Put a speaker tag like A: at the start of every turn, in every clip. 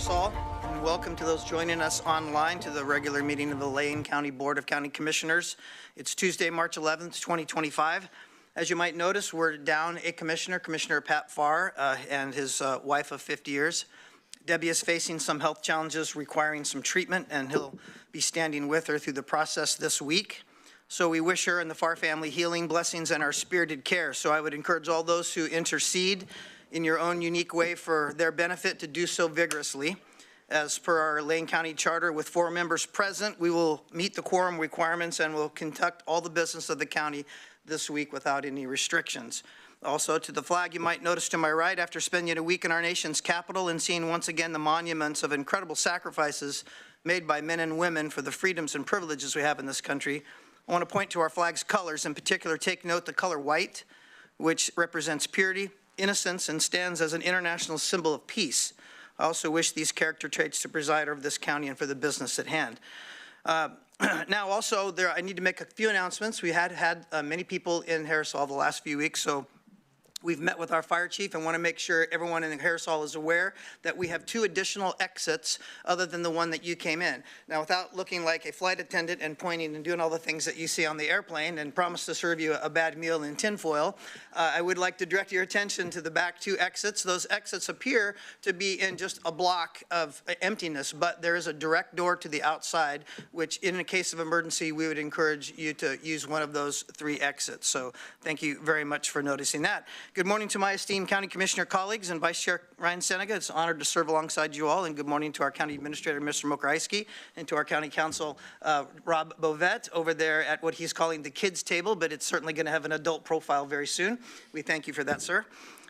A: All, and welcome to those joining us online to the regular meeting of the Lane County Board of County Commissioners. It's Tuesday, March 11th, 2025. As you might notice, we're down a commissioner, Commissioner Pat Farr, and his wife of 50 years. Debbie is facing some health challenges requiring some treatment, and he'll be standing with her through the process this week. So we wish her and the Farr family healing, blessings, and our spirited care. So I would encourage all those who intercede in your own unique way for their benefit to do so vigorously. As per our Lane County Charter, with 4 members present, we will meet the quorum requirements and will conduct all the business of the county this week without any restrictions. Also, to the flag, you might notice to my right, after spending a week in our nation's capital and seeing once again the monuments of incredible sacrifices made by men and women for the freedoms and privileges we have in this country, I want to point to our flag's colors. In particular, take note the color white, which represents purity, innocence, and stands as an international symbol of peace. I also wish these character traits to preside over this county and for the business at hand. Now also, I need to make a few announcements. We had many people in Harris Hall the last few weeks, so we've met with our fire chief and want to make sure everyone in Harris Hall is aware that we have 2 additional exits other than the one that you came in. Now, without looking like a flight attendant and pointing and doing all the things that you see on the airplane and promise to serve you a bad meal in tinfoil, I would like to direct your attention to the back 2 exits. Those exits appear to be in just a block of emptiness, but there is a direct door to the outside, which in a case of emergency, we would encourage you to use one of those 3 exits. So thank you very much for noticing that. Good morning to my esteemed County Commissioner colleagues and Vice Chair Ryan Senega. It's an honor to serve alongside you all. And good morning to our County Administrator, Mr. Mokraiski, and to our County Counsel, Rob Bovet, over there at what he's calling the kids table, but it's certainly going to have an adult profile very soon. We thank you for that, sir.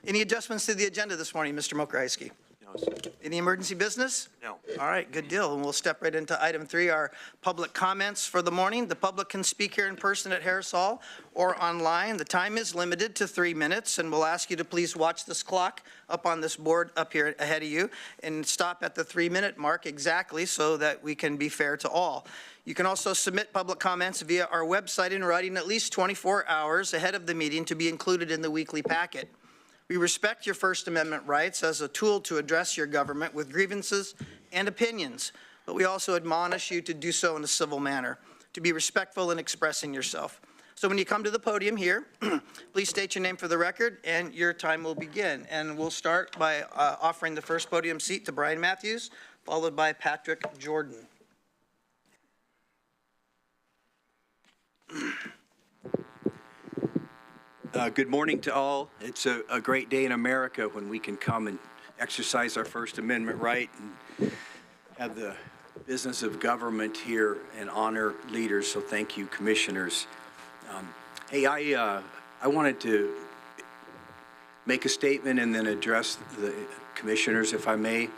A: Any adjustments to the agenda this morning, Mr. Mokraiski? No, sir. Any emergency business? No. All right, good deal. And we'll step right into item 3, our public comments for the morning. The public can speak here in person at Harris Hall or online. The time is limited to 3 minutes, and we'll ask you to please watch this clock up on this board up here ahead of you and stop at the 3-minute mark exactly so that we can be fair to all. You can also submit public comments via our website in writing at least 24 hours ahead of the meeting to be included in the weekly packet. We respect your First Amendment rights as a tool to address your government with grievances and opinions, but we also admonish you to do so in a civil manner, to be respectful in expressing yourself. So when you come to the podium here, please state your name for the record and your time will begin. And we'll start by offering the first podium seat to Brian Matthews, followed by Patrick Jordan.
B: Good morning to all. It's a great day in America when we can come and exercise our First Amendment right and have the business of government here and honor leaders. So thank you, commissioners. Hey, I wanted to make a statement and then address the commissioners, if I may.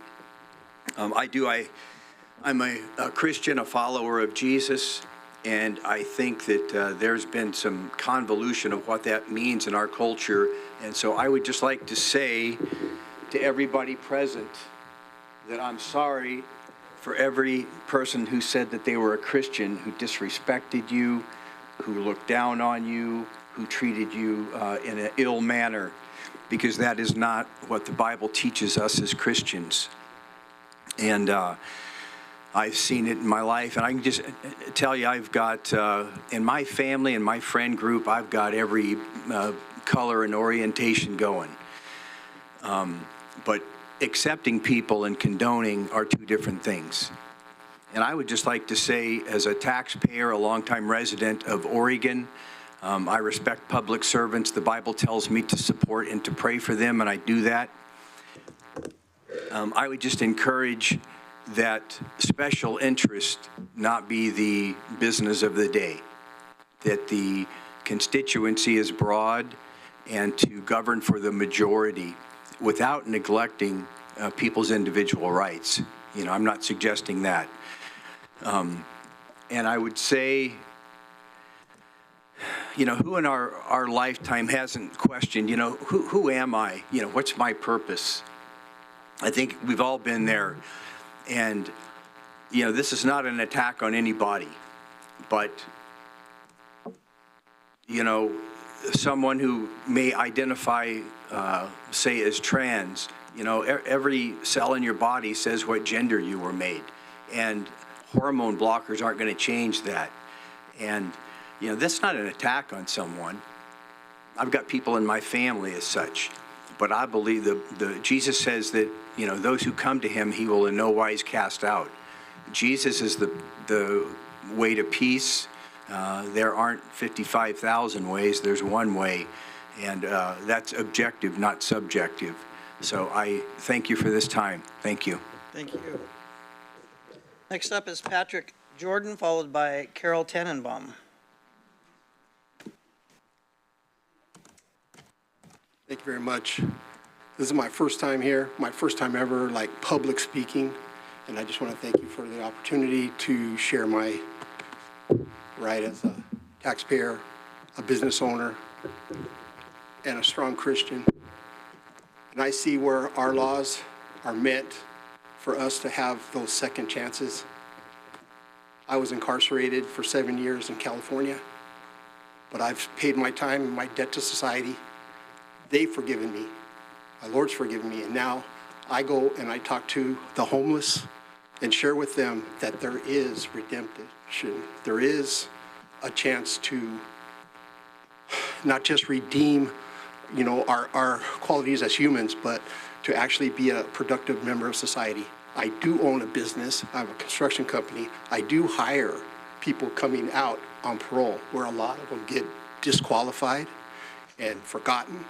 B: I'm a Christian, a follower of Jesus. And I think that there's been some convolution of what that means in our culture. And so I would just like to say to everybody present that I'm sorry for every person who said that they were a Christian, who disrespected you, who looked down on you, who treated you in an ill manner, because that is not what the Bible teaches us as Christians. And I've seen it in my life, and I can just tell you, I've got, in my family and my friend group, I've got every color and orientation going. But accepting people and condoning are two different things. And I would just like to say, as a taxpayer, a longtime resident of Oregon, I respect public servants. The Bible tells me to support and to pray for them, and I do that. I would just encourage that special interest not be the business of the day, that the constituency is broad and to govern for the majority without neglecting people's individual rights. You know, I'm not suggesting that. And I would say, you know, who in our lifetime hasn't questioned, you know, who am I? You know, what's my purpose? I think we've all been there. And, you know, this is not an attack on anybody, but, you know, someone who may identify, say, as trans, you know, every cell in your body says what gender you were made. And hormone blockers aren't going to change that. And, you know, that's not an attack on someone. I've got people in my family as such. But I believe Jesus says that, you know, those who come to him, he will in no wise cast out. Jesus is the way to peace. There aren't 55,000 ways. There's one way. And that's objective, not subjective. So I thank you for this time. Thank you.
A: Thank you. Next up is Patrick Jordan, followed by Carol Tannenbaum.
C: Thank you very much. This is my first time here, my first time ever like public speaking, and I just want to thank you for the opportunity to share my right as a taxpayer, a business owner, and a strong Christian. And I see where our laws are meant for us to have those second chances. I was incarcerated for 7 years in California, but I've paid my time and my debt to society. They've forgiven me. My Lord's forgiven me. And now I go and I talk to the homeless and share with them that there is redemption. There is a chance to not just redeem, you know, our qualities as humans, but to actually be a productive member of society. I do own a business. I have a construction company. I do hire people coming out on parole, where a lot of them get disqualified and forgotten.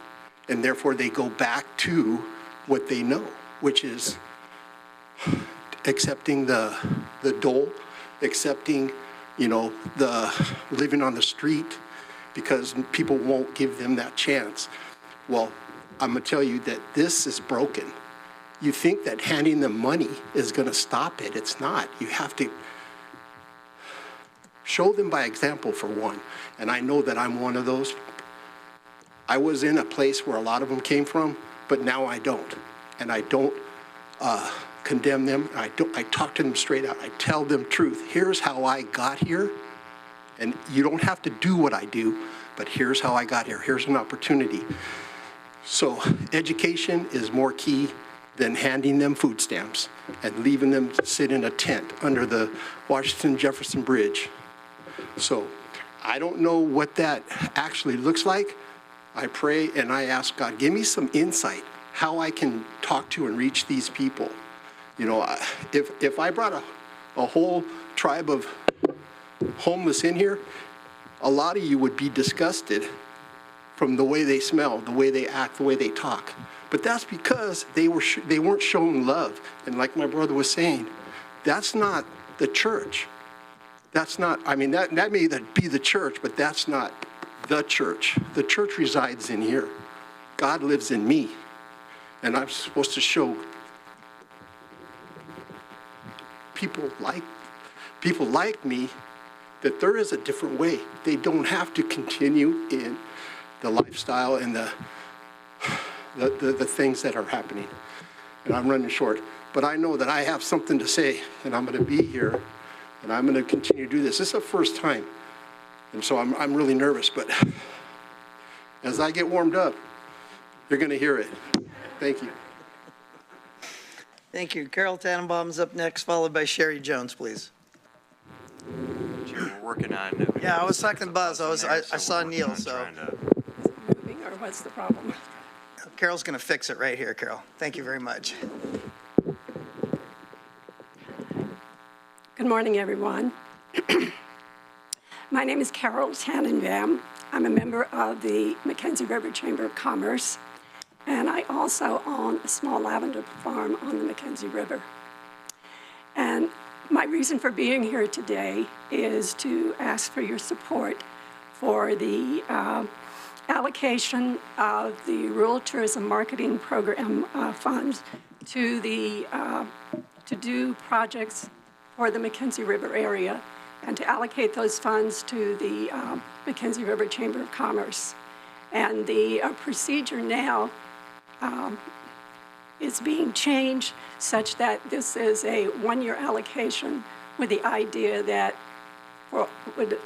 C: And therefore, they go back to what they know, which is accepting the dole, accepting, you know, the living on the street, because people won't give them that chance. Well, I'm going to tell you that this is broken. You think that handing them money is going to stop it. It's not. You have to show them by example, for one. And I know that I'm one of those. I was in a place where a lot of them came from, but now I don't. And I don't condemn them. I talk to them straight out. I tell them truth. Here's how I got here. And you don't have to do what I do, but here's how I got here. Here's an opportunity. So education is more key than handing them food stamps and leaving them to sit in a tent under the Washington Jefferson Bridge. So I don't know what that actually looks like. I pray and I ask God, give me some insight how I can talk to and reach these people. You know, if I brought a whole tribe of homeless in here, a lot of you would be disgusted from the way they smell, the way they act, the way they talk. But that's because they weren't shown love. And like my brother was saying, that's not the church. That's not, I mean, that may be the church, but that's not the church. The church resides in here. God lives in me. And I'm supposed to show people like me that there is a different way. They don't have to continue in the lifestyle and the things that are happening. And I'm running short. But I know that I have something to say, and I'm going to be here, and I'm going to continue to do this. This is the first time. And so I'm really nervous, but as I get warmed up, you're going to hear it. Thank you.
A: Thank you. Carol Tannenbaum's up next, followed by Sherry Jones, please.
D: We're working on.
A: Yeah, I was second buzz. I saw Neil, so.
E: Moving, or
D: what's the problem.
A: Carol's going to fix it right here, Carol. Thank you very much.
D: Good morning, everyone. My name is Carol Tannenbaum. I'm a member of the Mackenzie River Chamber of Commerce, and I also own a small lavender farm on the Mackenzie River. And my reason for being here today is to ask for your support for the allocation of the Rural Tourism Marketing Program funds to do projects for the Mackenzie River area, and to allocate those funds to the Mackenzie River Chamber of Commerce. And the procedure now is being changed such that this is a one-year allocation with the idea that would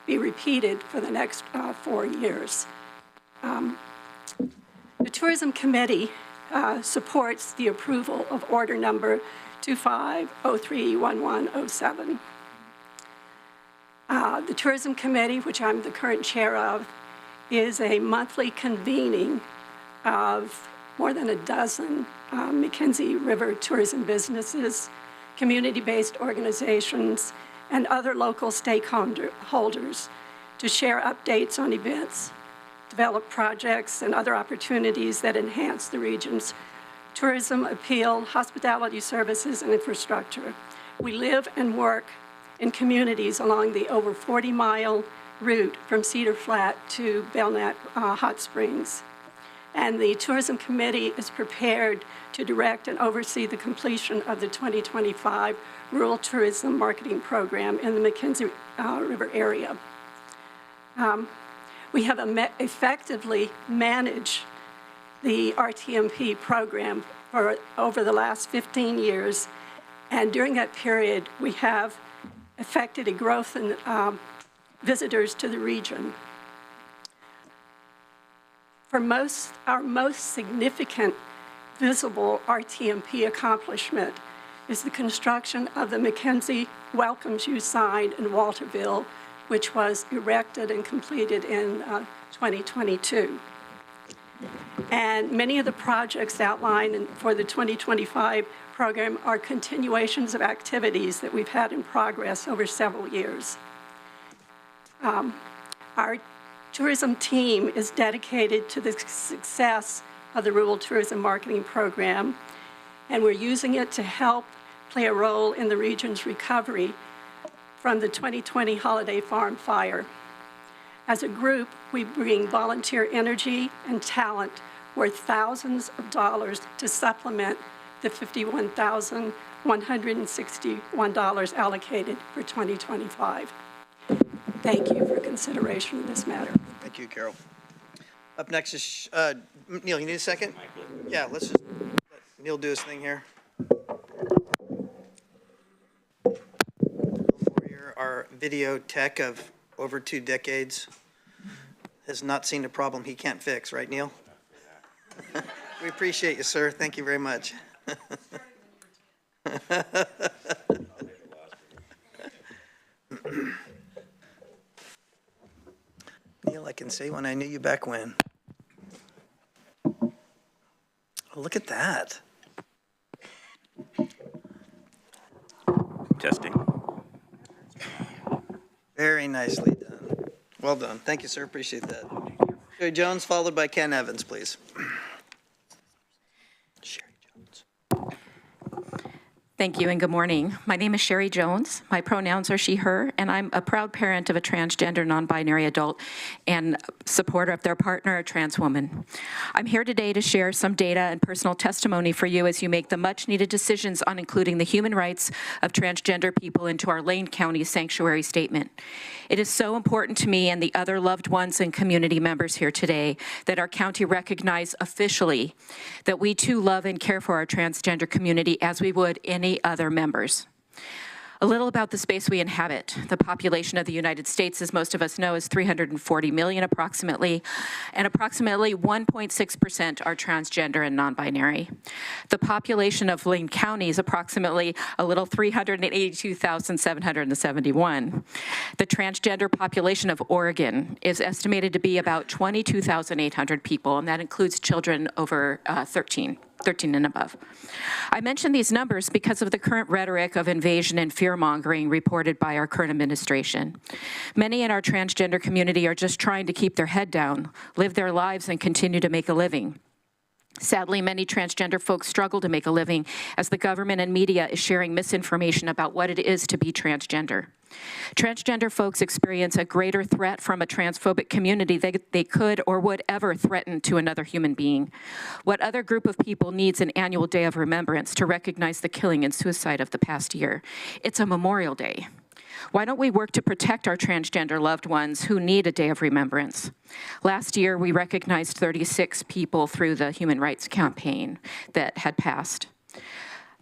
D: be repeated for the next 4 years. The Tourism Committee supports the approval of order number 25031107. The Tourism Committee, which I'm the current chair of, is a monthly convening of more than a dozen Mackenzie River tourism businesses, community-based organizations, and other local stakeholders to share updates on events, develop projects, and other opportunities that enhance the region's tourism appeal, hospitality services, and infrastructure. We live and work in communities along the over 40-mile route from Cedar Flat to Belknap Hot Springs. And the Tourism Committee is prepared to direct and oversee the completion of the 2025 Rural Tourism Marketing Program in the Mackenzie River area. We have effectively managed the RTMP program for over the last 15 years, and during that period, we have affected a growth in visitors to the region. For our most significant visible RTMP accomplishment is the construction of the Mackenzie Welcomes You sign in Walterville, which was erected and completed in 2022. And many of the projects outlined for the 2025 program are continuations of activities that we've had in progress over several years. Our tourism team is dedicated to the success of the Rural Tourism Marketing Program, and we're using it to help play a role in the region's recovery from the 2020 Holiday Farm fire. As a group, we bring volunteer energy and talent worth thousands of dollars to supplement the $51,161 allocated for 2025. Thank you for consideration of this matter.
A: Thank you, Carol. Up next is, Neil, you need a second? Yeah, let's just let Neil do his thing here. Our video tech of over 2 decades has not seen a problem he can't fix, right, Neil? We appreciate you, sir. Thank you very much. Neil, I can say when I knew you back when. Oh, look at that.
E: Testing.
A: Very nicely done. Well done. Thank you, sir. Appreciate that. Sherry Jones, followed by Ken Evans, please. Sherry Jones.
F: Thank you and good morning. My name is Sherry Jones. My pronouns are she, her, and I'm a proud parent of a transgender, non-binary adult and supporter of their partner, a trans woman. I'm here today to share some data and personal testimony for you as you make the much-needed decisions on including the human rights of transgender people into our Lane County Sanctuary Statement. It is so important to me and the other loved ones and community members here today that our county recognize officially that we too love and care for our transgender community as we would any other members. A little about the space we inhabit. The population of the United States, as most of us know, is 340 million approximately, and approximately 1.6% are transgender and non-binary. The population of Lane County is approximately a little 382,771. The transgender population of Oregon is estimated to be about 22,800 people, and that includes children over 13 and above. I mention these numbers because of the current rhetoric of invasion and fear-mongering reported by our current administration. Many in our transgender community are just trying to keep their head down, live their lives, and continue to make a living. Sadly, many transgender folks struggle to make a living as the government and media is sharing misinformation about what it is to be transgender. Transgender folks experience a greater threat from a transphobic community than they could or would ever threaten to another human being. What other group of people needs an annual day of remembrance to recognize the killing and suicide of the past year? It's a Memorial Day. Why don't we work to protect our transgender loved ones who need a day of remembrance? Last year, we recognized 36 people through the Human Rights Campaign that had passed.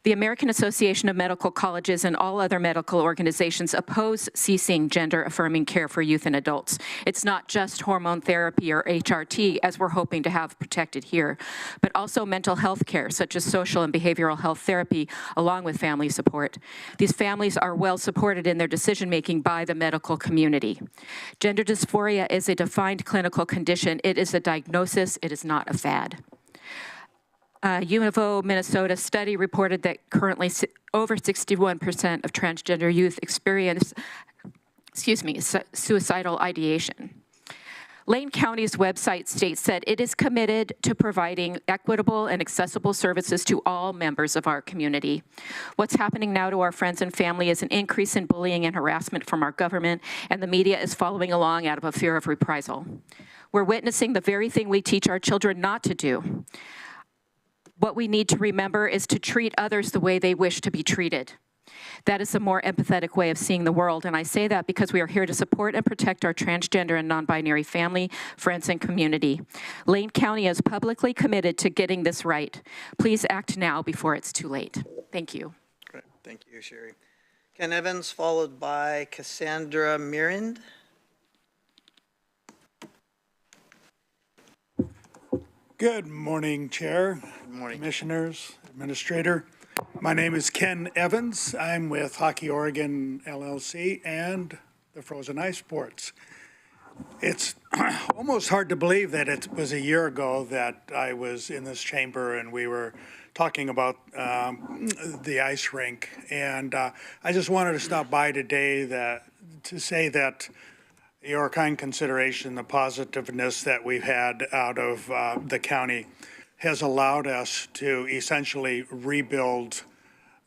F: The American Association of Medical Colleges and all other medical organizations oppose ceasing gender-affirming care for youth and adults. It's not just hormone therapy or HRT, as we're hoping to have protected here, but also mental health care, such as social and behavioral health therapy, along with family support. These families are well supported in their decision-making by the medical community. Gender dysphoria is a defined clinical condition. It is a diagnosis. It is not a fad. UNIVO Minnesota study reported that currently over 61% of transgender youth experience, suicidal ideation. Lane County's website states that it is committed to providing equitable and accessible services to all members of our community. What's happening now to our friends and family is an increase in bullying and harassment from our government, and the media is following along out of a fear of reprisal. We're witnessing the very thing we teach our children not to do. What we need to remember is to treat others the way they wish to be treated. That is a more empathetic way of seeing the world, and I say that because we are here to support and protect our transgender and non-binary family, friends, and community. Lane County is publicly committed to getting this right. Please act now before it's too late. Thank you.
A: Great. Thank you, Sherry. Ken Evans, followed by Cassandra Mirand.
E: Good morning, Chair,
A: Good morning.
E: Commissioners, Administrator. My name is Ken Evans. I'm with Hockey Oregon LLC and the Frozen Ice Sports. It's almost hard to believe that it was a year ago that I was in this chamber and we were talking about the ice rink. And I just wanted to stop by today to say that your kind consideration, the positiveness that we've had out of the county has allowed us to essentially rebuild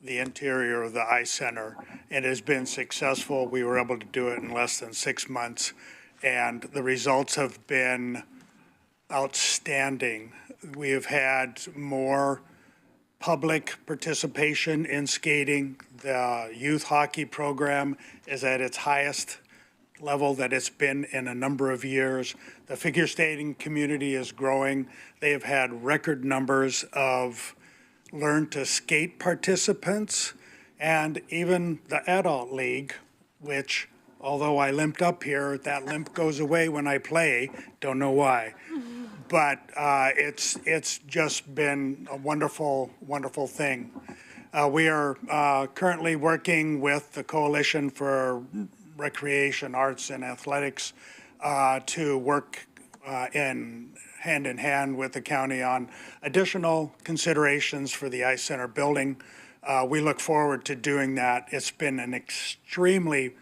E: the interior of the ice center. It has been successful. We were able to do it in less than 6 months, and the results have been outstanding. We have had more public participation in skating. The youth hockey program is at its highest level that it's been in a number of years. The figure skating community is growing. They have had record numbers of learn to skate participants, and even the adult league, which although I limped up here, that limp goes away when I play, don't know why. But it's just been a wonderful, wonderful thing. We are currently working with the Coalition for Recreation, Arts, and Athletics to work hand in hand with the county on additional considerations for the Ice Center building. We look forward to doing that. It's been an extremely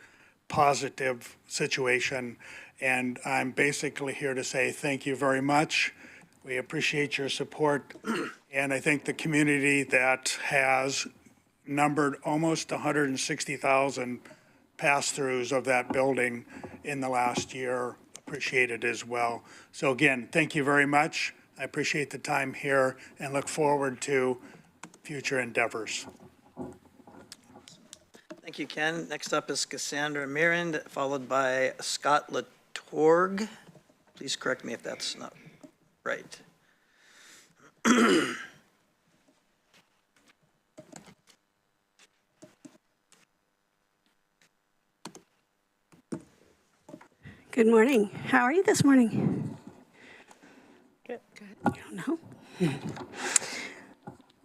E: positive situation, and I'm basically here to say thank you very much. We appreciate your support, and I think the community that has numbered almost 160,000 pass-throughs of that building in the last year appreciate it as well. So again, thank you very much. I appreciate the time here and look forward to future endeavors.
A: Thank you, Ken. Next up is Cassandra Mirand, followed by Scott Latorg. Please correct me if that's not right.
G: Good morning. How are you this morning? Good. You don't know?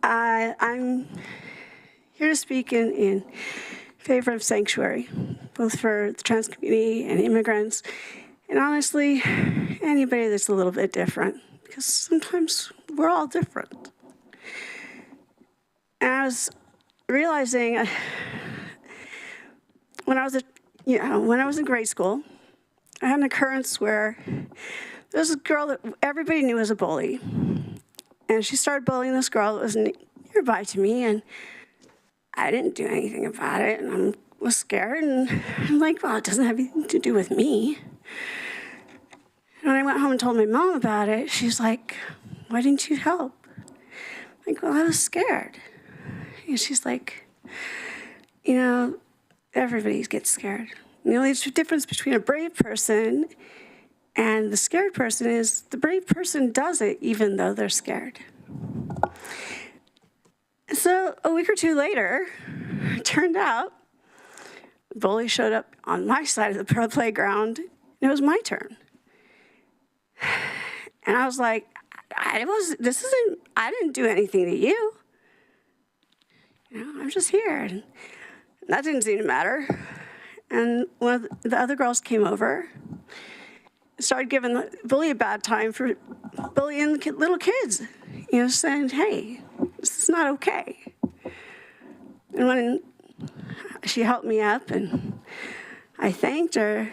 G: I'm here to speak in favor of sanctuary, both for the trans community and immigrants, and honestly, anybody that's a little bit different, because sometimes we're all different. And I was realizing when I was in grade school, I had an occurrence where there was a girl that everybody knew was a bully. And she started bullying this girl that was nearby to me, and I didn't do anything about it, and I was scared, and I'm like, well, it doesn't have anything to do with me. And when I went home and told my mom about it, she's like, why didn't you help? I'm like, well, I was scared. And she's like, you know, everybody gets scared. And the only difference between a brave person and the scared person is the brave person does it even though they're scared. So a week or two later, it turned out the bully showed up on my side of the playground, and it was my turn. And I was like, I didn't do anything to you. You know, I'm just here. And that didn't seem to matter. And one of the other girls came over, started giving the bully a bad time for bullying little kids, you know, saying, hey, this is not okay. And when she helped me up and I thanked her,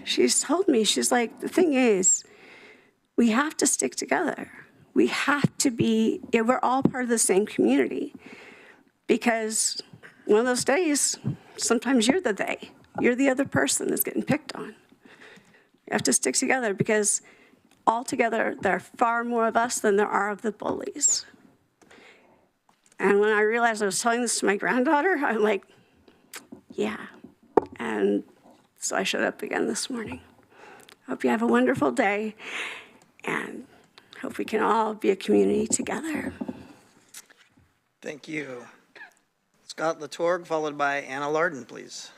G: she's told me, she's like, the thing is, we have to stick together. We have to be, we're all part of the same community. Because one of those days, sometimes you're the they. You're the other person that's getting picked on. You have to stick together because altogether, there are far more of us than there are of the bullies. And when I realized I was telling this to my granddaughter, I'm like, yeah. And so I showed up again this morning. Hope you have a wonderful day, and hope we can all be a community together.
A: Thank you. Scott Latorg, followed by Anna Lardner, please.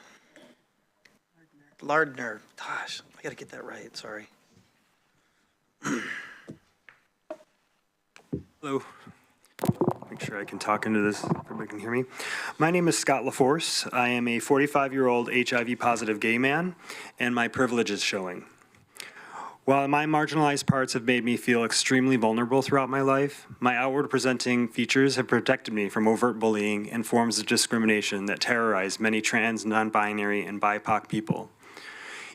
A: Lardner. Gosh, I got to get that right. Sorry.
H: Hello. Make sure I can talk into this. Everybody can hear me. My name is Scott LaForce. I am a 45-year-old HIV-positive gay man, and my privilege is showing. While my marginalized parts have made me feel extremely vulnerable throughout my life, my outward presenting features have protected me from overt bullying and forms of discrimination that terrorize many trans, non-binary, and BIPOC people.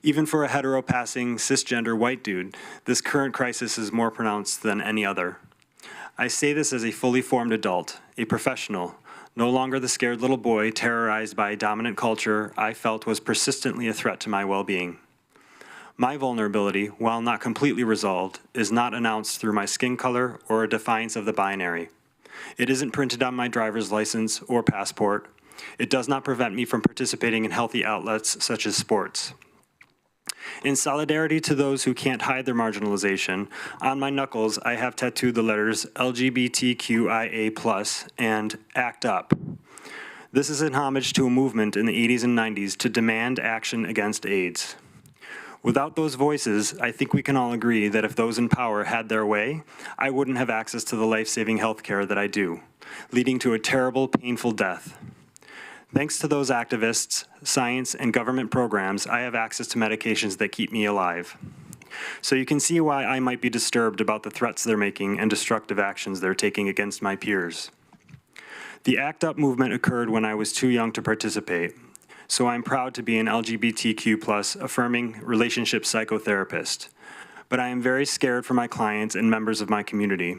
H: Even for a hetero-passing, cisgender white dude, this current crisis is more pronounced than any other. I say this as a fully formed adult, a professional, no longer the scared little boy terrorized by a dominant culture I felt was persistently a threat to my well-being. My vulnerability, while not completely resolved, is not announced through my skin color or a defiance of the binary. It isn't printed on my driver's license or passport. It does not prevent me from participating in healthy outlets such as sports. In solidarity to those who can't hide their marginalization, on my knuckles I have tattooed the letters LGBTQIA+ and ACT UP. This is in homage to a movement in the 80s and 90s to demand action against AIDS. Without those voices, I think we can all agree that if those in power had their way, I wouldn't have access to the life-saving health care that I do, leading to a terrible, painful death. Thanks to those activists, science, and government programs, I have access to medications that keep me alive. So you can see why I might be disturbed about the threats they're making and destructive actions they're taking against my peers. The ACT UP movement occurred when I was too young to participate, so I'm proud to be an LGBTQ+ affirming relationship psychotherapist. But I am very scared for my clients and members of my community.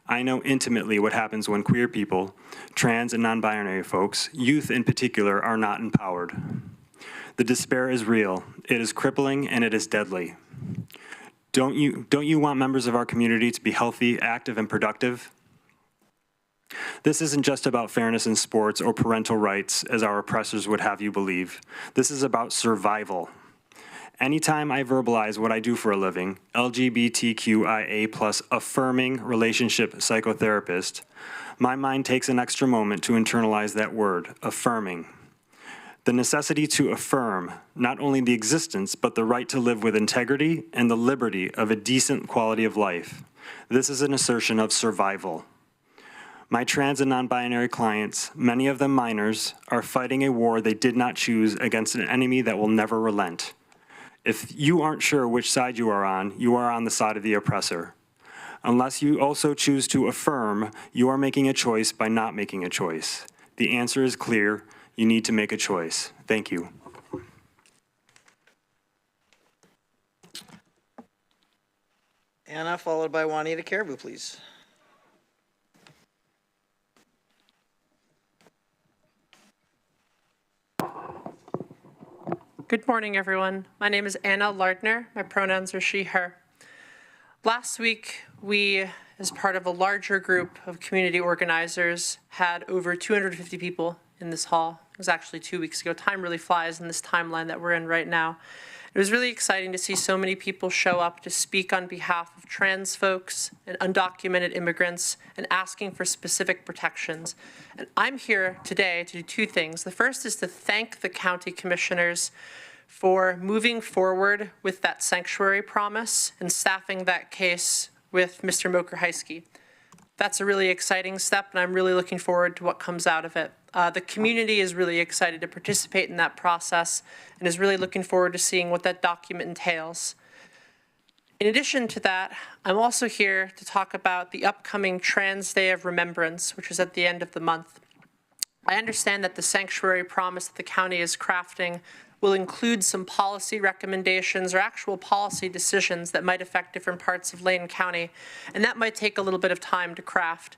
H: I know intimately what happens when queer people, trans and non-binary folks, youth in particular, are not empowered. The despair is real, it is crippling, and it is deadly. Don't you want members of our community to be healthy, active, and productive? This isn't just about fairness in sports or parental rights, as our oppressors would have you believe. This is about survival. Anytime I verbalize what I do for a living, LGBTQIA+ affirming relationship psychotherapist, my mind takes an extra moment to internalize that word, affirming. the necessity to affirm not only the existence, but the right to live with integrity and the liberty of a decent quality of life. This is an assertion of survival. My trans and non-binary clients, many of them minors, are fighting a war they did not choose against an enemy that will never relent. If you aren't sure which side you are on the side of the oppressor. Unless you also choose to affirm, you are making a choice by not making a choice. The answer is clear. You need to make a choice. Thank you.
A: Anna, followed by Juanita Caribou, please.
I: Good morning, everyone. My name is Anna Lardner. My pronouns are she, her. Last week, we, as part of a larger group of community organizers, had over 250 people in this hall. It was actually 2 weeks ago. Time really flies in this timeline that we're in right now. It was really exciting to see so many people show up to speak on behalf of trans folks and undocumented immigrants and asking for specific protections. And I'm here today to do two things. The first is to thank the county commissioners for moving forward with that sanctuary promise and staffing that case with Mr. Mokrzycki. That's a really exciting step, and I'm really looking forward to what comes out of it. The community is really excited to participate in that process and is really looking forward to seeing what that document entails. In addition to that, I'm also here to talk about the upcoming Trans Day of Remembrance, which is at the end of the month. I understand that the sanctuary promise that the county is crafting will include some policy recommendations or actual policy decisions that might affect different parts of Lane County, and that might take a little bit of time to craft.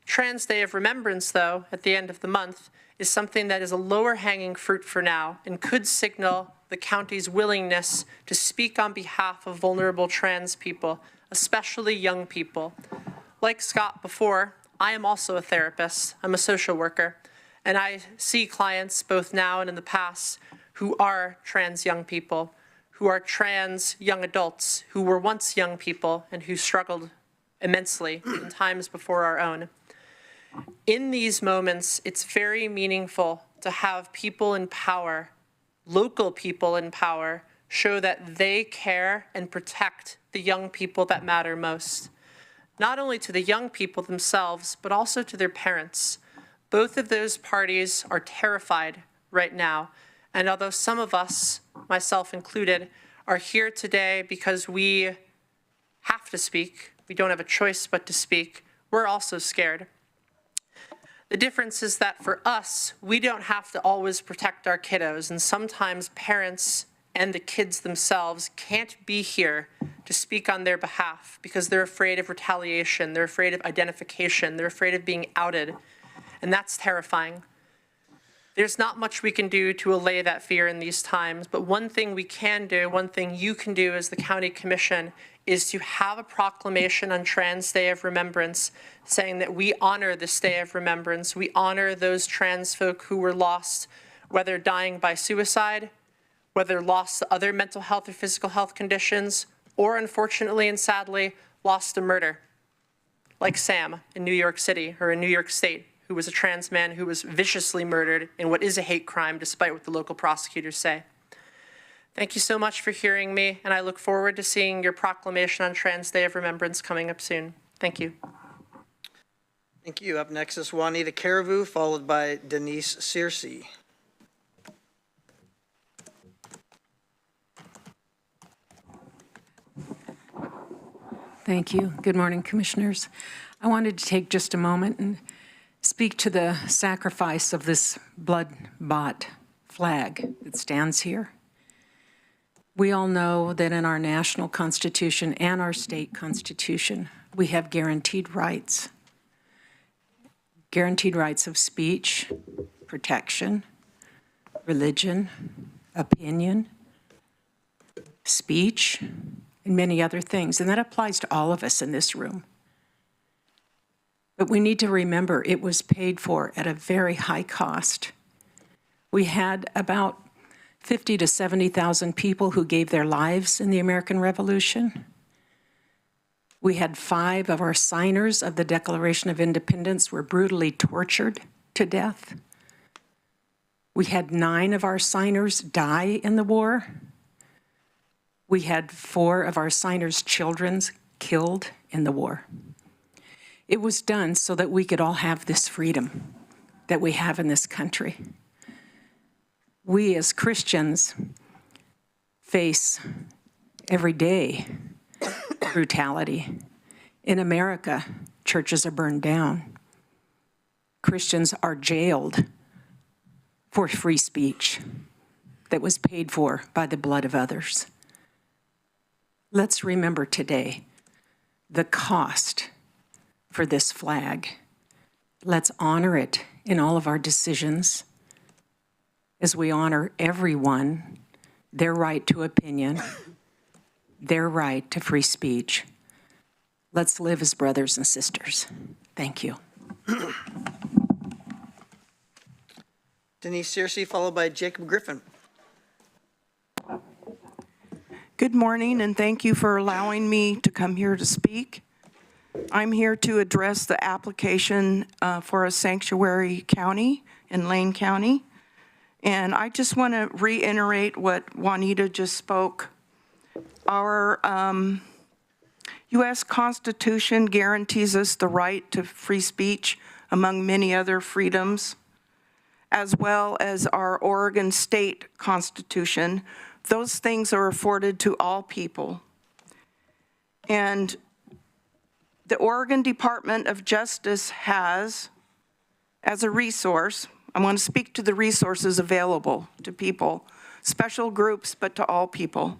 I: Trans Day of Remembrance, though, at the end of the month, is something that is a lower-hanging fruit for now and could signal the county's willingness to speak on behalf of vulnerable trans people, especially young people. Like Scott before, I am also a therapist. I'm a social worker, and I see clients both now and in the past who are trans young people, who are trans young adults, who were once young people and who struggled immensely in times before our own. In these moments, it's very meaningful to have people in power, local people in power, show that they care and protect the young people that matter most. Not only to the young people themselves, but also to their parents. Both of those parties are terrified right now. And although some of us, myself included, are here today because we have to speak, we don't have a choice but to speak, we're also scared. The difference is that for us, we don't have to always protect our kiddos, and sometimes parents and the kids themselves can't be here to speak on their behalf because they're afraid of retaliation, they're afraid of identification, they're afraid of being outed, and that's terrifying. There's not much we can do to allay that fear in these times, but one thing we can do, one thing you can do as the County Commission is to have a proclamation on Trans Day of Remembrance saying that we honor this day of remembrance. We honor those trans folk who were lost, whether dying by suicide, whether lost to other mental health or physical health conditions, or unfortunately and sadly, lost to murder, like Sam in New York City or in New York State, who was a trans man who was viciously murdered in what is a hate crime, despite what the local prosecutors say. Thank you so much for hearing me, and I look forward to seeing your proclamation on Trans Day of Remembrance coming up soon. Thank you.
A: Thank you. Up next is Juanita Caribou, followed by Denise Searcy.
J: Thank you. Good morning, Commissioners. I wanted to take just a moment and speak to the sacrifice of this blood-bought flag that stands here. We all know that in our national constitution and our state constitution, we have guaranteed rights of speech, protection, religion, opinion, speech, and many other things. And that applies to all of us in this room. But we need to remember it was paid for at a very high cost. We had about 50 to 70,000 people who gave their lives in the American Revolution. We had 5 of our signers of the Declaration of Independence were brutally tortured to death. We had 9 of our signers die in the war. We had 4 of our signers' children killed in the war. It was done so that we could all have this freedom that we have in this country. We as Christians face every day brutality. In America, churches are burned down. Christians are jailed for free speech that was paid for by the blood of others. Let's remember today the cost for this flag. Let's honor it in all of our decisions as we honor everyone, their right to opinion, their right to free speech. Let's live as brothers and sisters. Thank you.
A: Denise Searcy, followed by Jacob Griffin.
K: Good morning, and thank you for allowing me to come here to speak. I'm here to address the application for a sanctuary county in Lane County. And I just want to reiterate what Juanita just spoke. Our U.S. Constitution guarantees us the right to free speech, among many other freedoms, as well as our Oregon State Constitution. Those things are afforded to all people. And the Oregon Department of Justice has, as a resource, I want to speak to the resources available to people, special groups, but to all people.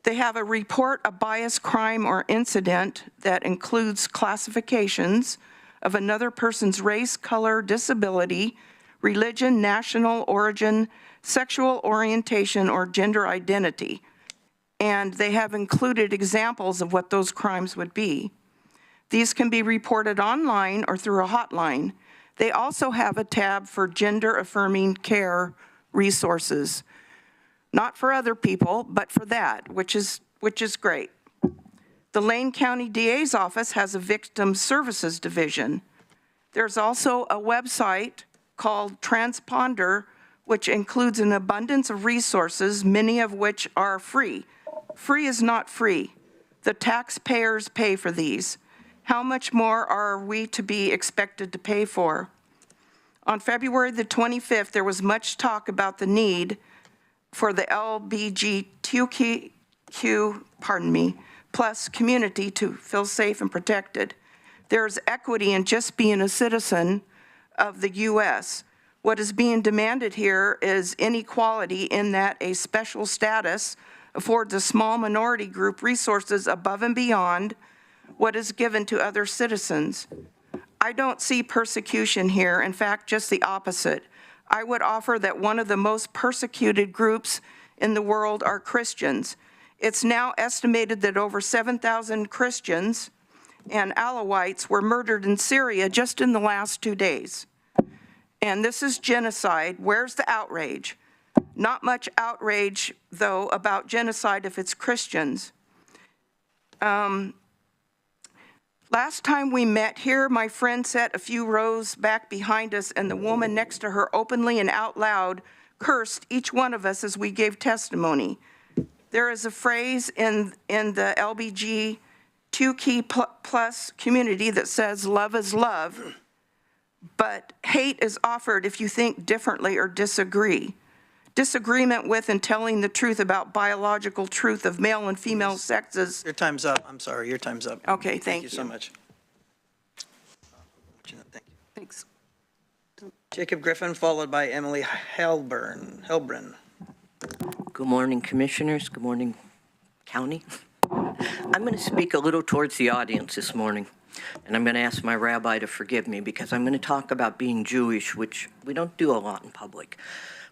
K: They have a report of bias, crime, or incident that includes classifications of another person's race, color, disability, religion, national origin, sexual orientation, or gender identity. And they have included examples of what those crimes would be. These can be reported online or through a hotline. They also have a tab for gender-affirming care resources. Not for other people, but for that, which is great. The Lane County DA's office has a victim services division. There's also a website called Transponder, which includes an abundance of resources, many of which are free. Free is not free. The taxpayers pay for these. How much more are we to be expected to pay for? On February the 25th, there was much talk about the need for the LGBTQ, plus community to feel safe and protected. There's equity in just being a citizen of the U.S. What is being demanded here is inequality in that a special status affords a small minority group resources above and beyond what is given to other citizens. I don't see persecution here. In fact, just the opposite. I would offer that one of the most persecuted groups in the world are Christians. It's now estimated that over 7,000 Christians and Alawites were murdered in Syria just in the last 2 days. And this is genocide. Where's the outrage? Not much outrage, though, about genocide if it's Christians. Last time we met here, my friend sat a few rows back behind us, and the woman next to her openly and out loud cursed each one of us as we gave testimony. There is a phrase in the LGBTQ plus community that says love is love, but hate is offered if you think differently or disagree. Disagreement with and telling the truth about biological truth of male and female sexes.
A: Your time's up. I'm sorry, your time's up.
K: Okay,
A: Thank you so much. Thank you.
K: Thanks.
A: Jacob Griffin, followed by Emily Helbrin.
L: Good morning, Commissioners. Good morning, County. I'm going to speak a little towards the audience this morning, and I'm going to ask my rabbi to forgive me because I'm going to talk about being Jewish, which we don't do a lot in public.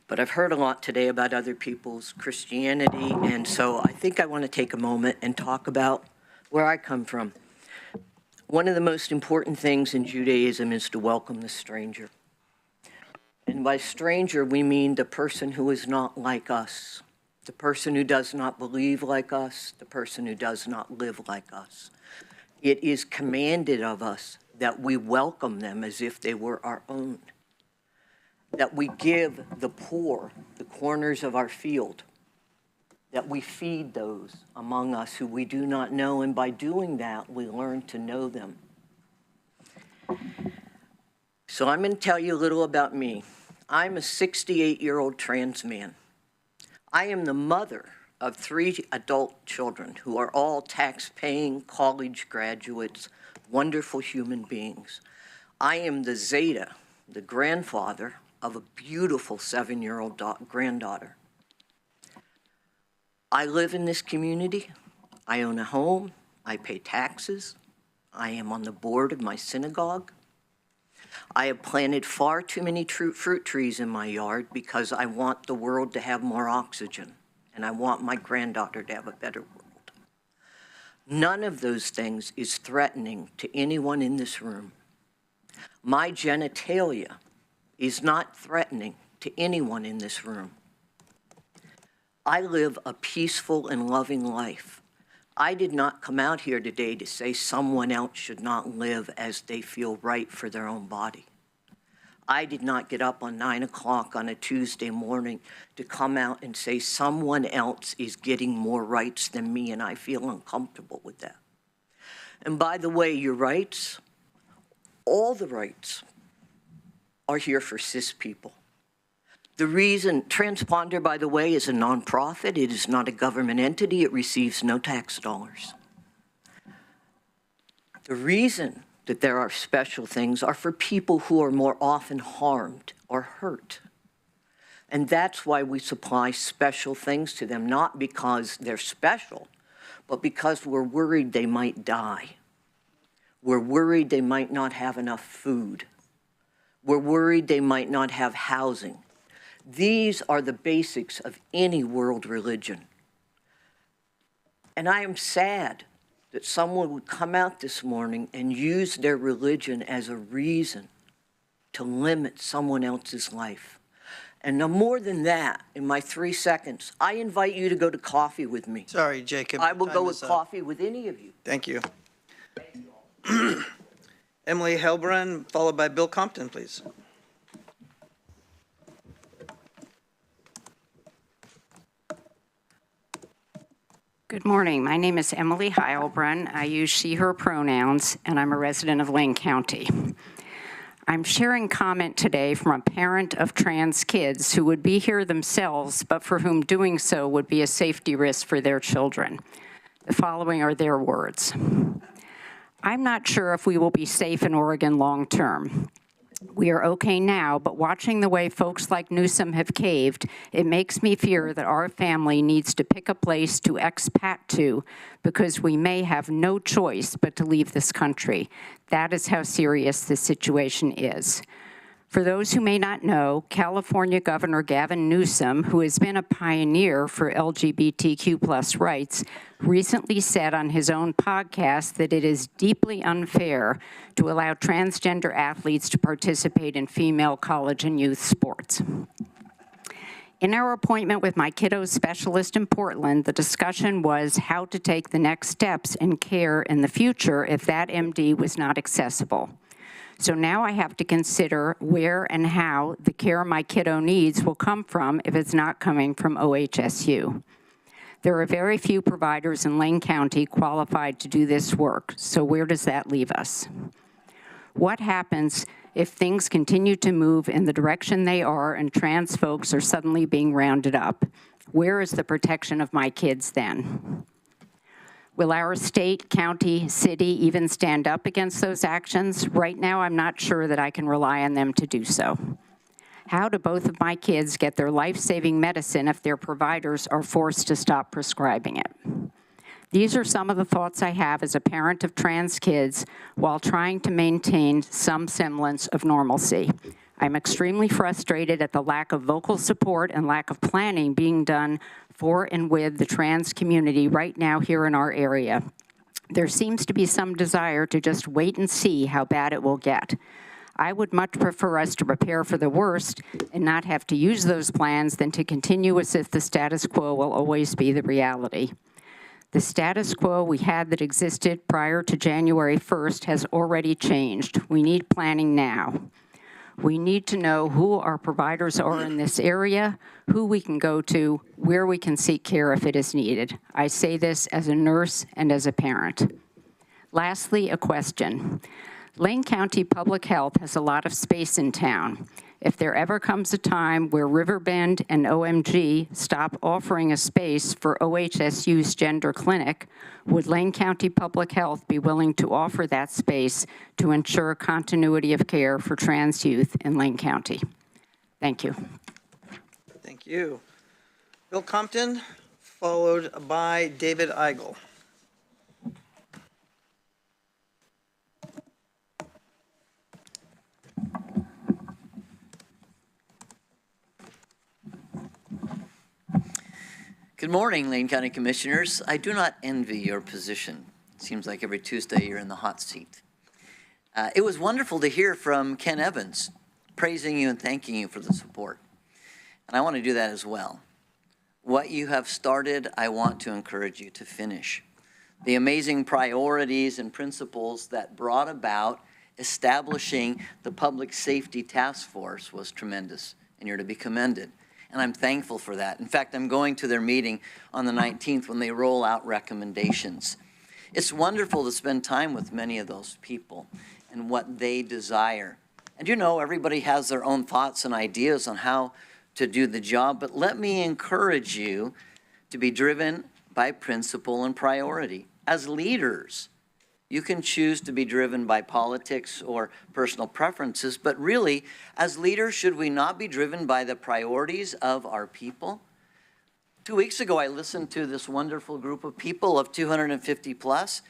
L: But I've heard a lot today about other people's Christianity, and so I think I want to take a moment and talk about where I come from. One of the most important things in Judaism is to welcome the stranger. And by stranger, we mean the person who is not like us, the person who does not believe like us, the person who does not live like us. It is commanded of us that we welcome them as if they were our own. that we give the poor the corners of our field, that we feed those among us who we do not know, and by doing that, we learn to know them. So I'm going to tell you a little about me. I'm a 68-year-old trans man. I am the mother of 3 adult children who are all tax-paying college graduates, wonderful human beings. I am the Zeta, the grandfather of a beautiful 7-year-old granddaughter. I live in this community. I own a home. I pay taxes. I am on the board of my synagogue. I have planted far too many fruit trees in my yard because I want the world to have more oxygen, and I want my granddaughter to have a better world. None of those things is threatening to anyone in this room. My genitalia is not threatening to anyone in this room. I live a peaceful and loving life. I did not come out here today to say someone else should not live as they feel right for their own body. I did not get up on 9 o'clock on a Tuesday morning to come out and say someone else is getting more rights than me, and I feel uncomfortable with that. And by the way, your rights, all the rights, are here for cis people. The reason, Transponder, by the way, is a nonprofit. It is not a government entity. It receives no tax dollars. The reason that there are special things are for people who are more often harmed or hurt. And that's why we supply special things to them, not because they're special, but because we're worried they might die. We're worried they might not have enough food. We're worried they might not have housing. These are the basics of any world religion. And I am sad that someone would come out this morning and use their religion as a reason to limit someone else's life. And no more than that, in my 3 seconds, I invite you to go to coffee with me.
A: Sorry, Jacob.
L: I will
A: time
L: go with
A: is up.
L: coffee with any of you.
A: Thank you. Emily Helbrun, followed by Bill Compton, please.
M: Good morning. My name is Emily Heilbrunn. I use she, her pronouns, and I'm a resident of Lane County. I'm sharing comment today from a parent of trans kids who would be here themselves, but for whom doing so would be a safety risk for their children. The following are their words. I'm not sure if we will be safe in Oregon long term. We are okay now, but watching the way folks like Newsom have caved, it makes me fear that our family needs to pick a place to expat to because we may have no choice but to leave this country. That is how serious this situation is. For those who may not know, California Governor Gavin Newsom, who has been a pioneer for LGBTQ+ rights, recently said on his own podcast that it is deeply unfair to allow transgender athletes to participate in female college and youth sports. In our appointment with my kiddos specialist in Portland, the discussion was how to take the next steps in care in the future if that MD was not accessible. So now I have to consider where and how the care my kiddo needs will come from if it's not coming from OHSU. There are very few providers in Lane County qualified to do this work, so where does that leave us? What happens if things continue to move in the direction they are and trans folks are suddenly being rounded up? Where is the protection of my kids then? Will our state, county, city even stand up against those actions? Right now, I'm not sure that I can rely on them to do so. How do both of my kids get their life-saving medicine if their providers are forced to stop prescribing it? These are some of the thoughts I have as a parent of trans kids while trying to maintain some semblance of normalcy. I'm extremely frustrated at the lack of vocal support and lack of planning being done for and with the trans community right now here in our area. There seems to be some desire to just wait and see how bad it will get. I would much prefer us to prepare for the worst and not have to use those plans than to continue as if the status quo will always be the reality. The status quo we had that existed prior to January 1st has already changed. We need planning now. We need to know who our providers are in this area, who we can go to, where we can seek care if it is needed. I say this as a nurse and as a parent. Lastly, a question. Lane County Public Health has a lot of space in town. If there ever comes a time where Riverbend and OMG stop offering a space for OHSU's gender clinic, would Lane County Public Health be willing to offer that space to ensure continuity of care for trans youth in Lane County? Thank you.
A: Thank you. Bill Compton, followed by David Eigel.
N: Good morning, Lane County Commissioners. I do not envy your position. It seems like every Tuesday you're in the hot seat. It was wonderful to hear from Ken Evans, praising you and thanking you for the support. And I want to do that as well. What you have started, I want to encourage you to finish. The amazing priorities and principles that brought about establishing the Public Safety Task Force was tremendous, and you're to be commended. And I'm thankful for that. In fact, I'm going to their meeting on the 19th when they roll out recommendations. It's wonderful to spend time with many of those people and what they desire. And you know, everybody has their own thoughts and ideas on how to do the job, but let me encourage you to be driven by principle and priority. As leaders, you can choose to be driven by politics or personal preferences, but really, as leaders, should we not be driven by the priorities of our people? 2 weeks ago, I listened to this wonderful group of people of 250 plus,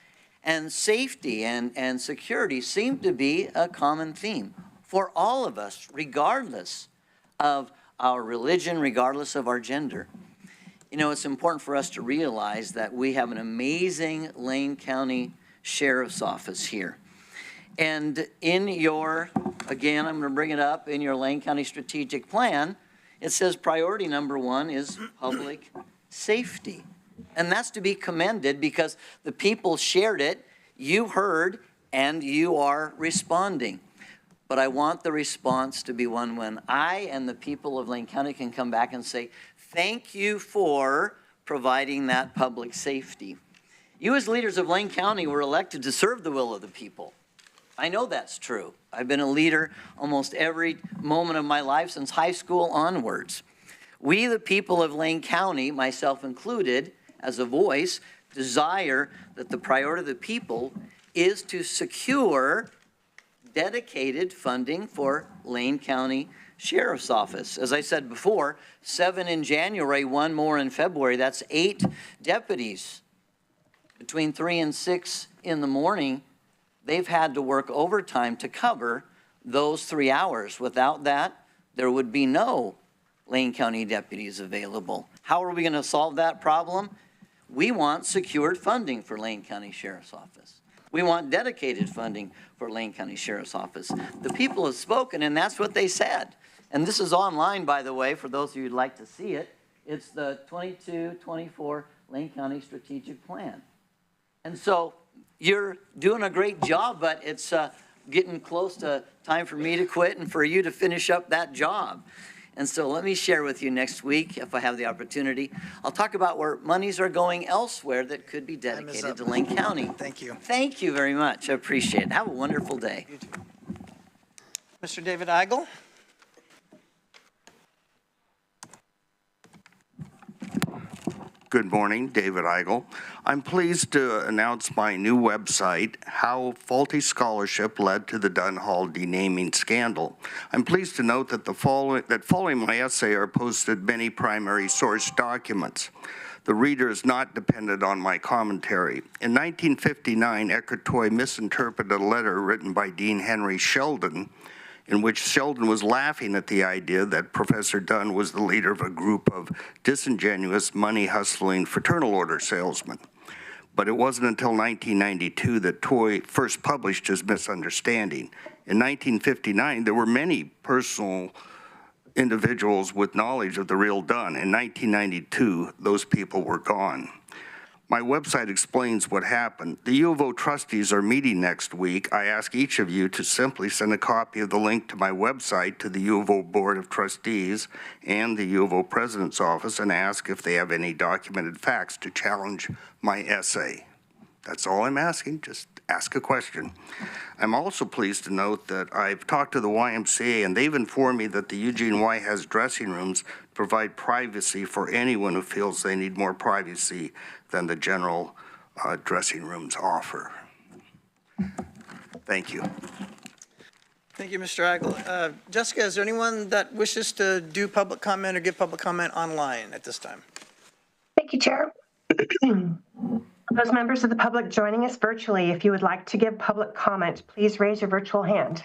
N: and safety and security seemed to be a common theme for all of us, regardless of our religion, regardless of our gender. You know, it's important for us to realize that we have an amazing Lane County Sheriff's Office here. And in your, again, I'm going to bring it up, in your Lane County Strategic Plan, it says priority number 1 is public safety. And that's to be commended because the people shared it, you heard, and you are responding. But I want the response to be one when I and the people of Lane County can come back and say, thank you for providing that public safety. You as leaders of Lane County were elected to serve the will of the people. I know that's true. I've been a leader almost every moment of my life since high school onwards. We, the people of Lane County, myself included, as a voice, desire that the priority of the people is to secure dedicated funding for Lane County Sheriff's Office. As I said before, 7 in January, 1 more in February. That's 8 deputies. Between 3 and 6 in the morning, they've had to work overtime to cover those 3 hours. Without that, there would be no Lane County deputies available. How are we going to solve that problem? We want secured funding for Lane County Sheriff's Office. We want dedicated funding for Lane County Sheriff's Office. The people have spoken, and that's what they said. And this is online, by the way, for those of you who'd like to see it. It's the 22-24 Lane County Strategic Plan. And so you're doing a great job, but it's getting close to time for me to quit and for you to finish up that job. And so let me share with you next week, if I have the opportunity. I'll talk about where monies are going elsewhere that could be dedicated to Lane County.
A: Thank you.
N: Thank you very much. I appreciate it. Have a wonderful day.
A: You too. Mr. David Eigel.
O: Good morning, David Eigel. I'm pleased to announce my new website, How Faulty Scholarship Led to the Dunn Hall Denaming Scandal. I'm pleased to note that following my essay are posted many primary source documents. The reader is not dependent on my commentary. In 1959, Eckhart Tolle misinterpreted a letter written by Dean Henry Sheldon in which Sheldon was laughing at the idea that Professor Dunn was the leader of a group of disingenuous, money-hustling fraternal order salesmen. But it wasn't until 1992 that Toy first published his misunderstanding. In 1959, there were many personal individuals with knowledge of the real Dunn. In 1992, those people were gone. My website explains what happened. The U of O trustees are meeting next week. I ask each of you to simply send a copy of the link to my website to the U of O Board of Trustees and the U of O President's Office and ask if they have any documented facts to challenge my essay. That's all I'm asking, just ask a question. I'm also pleased to note that I've talked to the YMCA and they've informed me that the Eugene Y has dressing rooms provide privacy for anyone who feels they need more privacy than the general dressing rooms offer. Thank you.
A: Thank you, Mr. Eigel. Jessica, is there anyone that wishes to do public comment or give public comment online at this time?
P: Thank you, Chair. Those members of the public joining us virtually, if you would like to give public comment, please raise your virtual hand.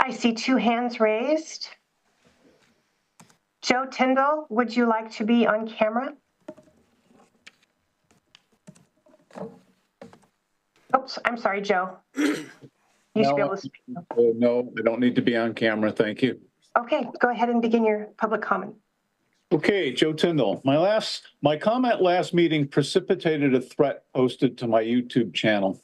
P: I see 2 hands raised. Joe Tyndall, would you like to be on camera? Oops, I'm sorry, Joe. You should be able to speak.
Q: No, I don't need to be on camera. Thank you.
P: Okay, go ahead and begin your public comment.
Q: Okay, Joe Tyndall. My comment last meeting precipitated a threat posted to my YouTube channel.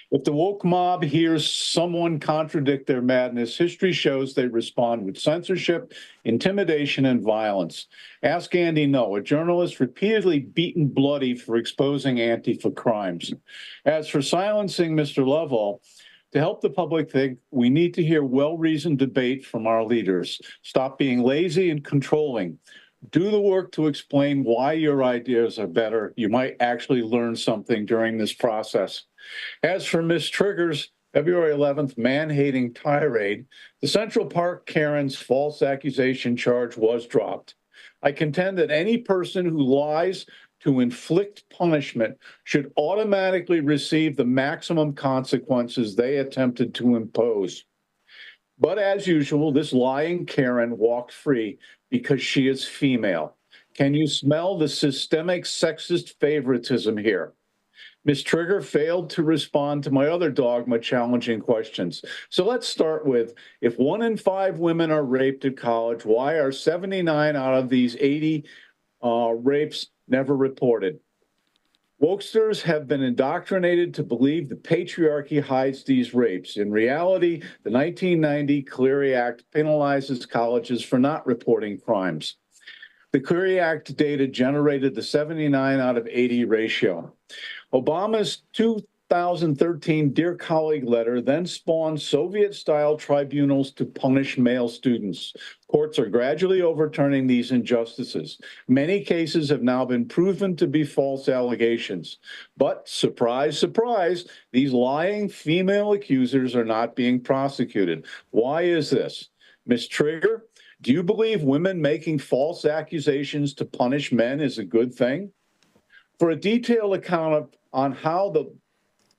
Q: If the woke mob hears someone contradict their madness, history shows they respond with censorship, intimidation, and violence. Ask Andy Ngo, a journalist repeatedly beaten bloody for exposing Antifa crimes. As for silencing Mr. Lovell, to help the public think, we need to hear well-reasoned debate from our leaders. Stop being lazy and controlling. Do the work to explain why your ideas are better. You might actually learn something during this process. As for Ms. Trigger's February 11th man-hating tirade, the Central Park Karen's false accusation charge was dropped. I contend that any person who lies to inflict punishment should automatically receive the maximum consequences they attempted to impose. But as usual, this lying Karen walked free because she is female. Can you smell the systemic sexist favoritism here? Ms. Trigger failed to respond to my other dogma challenging questions. So let's start with, if 1 in 5 women are raped at college, why are 79 out of these 80 rapes never reported? Wokesters have been indoctrinated to believe the patriarchy hides these rapes. In reality, the 1990 Clery Act penalizes colleges for not reporting crimes. The Clery Act data generated the 79 out of 80 ratio. Obama's 2013 Dear Colleague letter then spawned Soviet-style tribunals to punish male students. Courts are gradually overturning these injustices. Many cases have now been proven to be false allegations. But surprise, surprise, these lying female accusers are not being prosecuted. Why is this? Ms. Trigger, do you believe women making false accusations to punish men is a good thing? For a detailed account on how the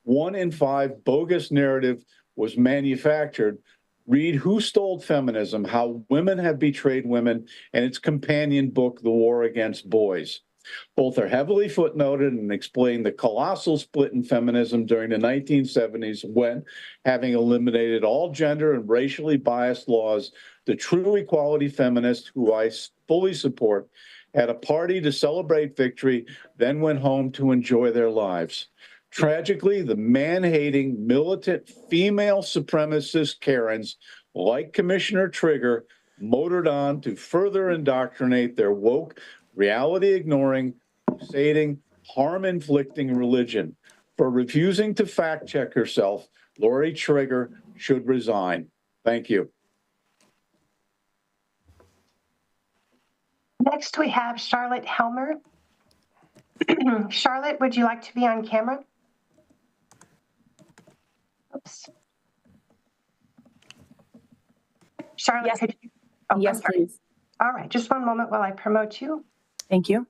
Q: 1 in 5 bogus narrative was manufactured, read Who Stole Feminism? How Women Have Betrayed Women and its companion book, The War Against Boys. Both are heavily footnoted and explain the colossal split in feminism during the 1970s when, having eliminated all gender and racially biased laws, the true equality feminists, who I fully support, had a party to celebrate victory, then went home to enjoy their lives. Tragically, the man-hating, militant, female supremacist Karens, like Commissioner Trigger, motored on to further indoctrinate their woke, reality-ignoring, crusading, harm-inflicting religion. For refusing to fact-check herself, Lori Trigger should resign. Thank you.
P: Next, we have Charlotte Helmer. Charlotte, would you like to be on camera? Oops. Charlotte, yes. Could you? Oh, yes, please. All right, just one moment while I promote you.
R: Thank you.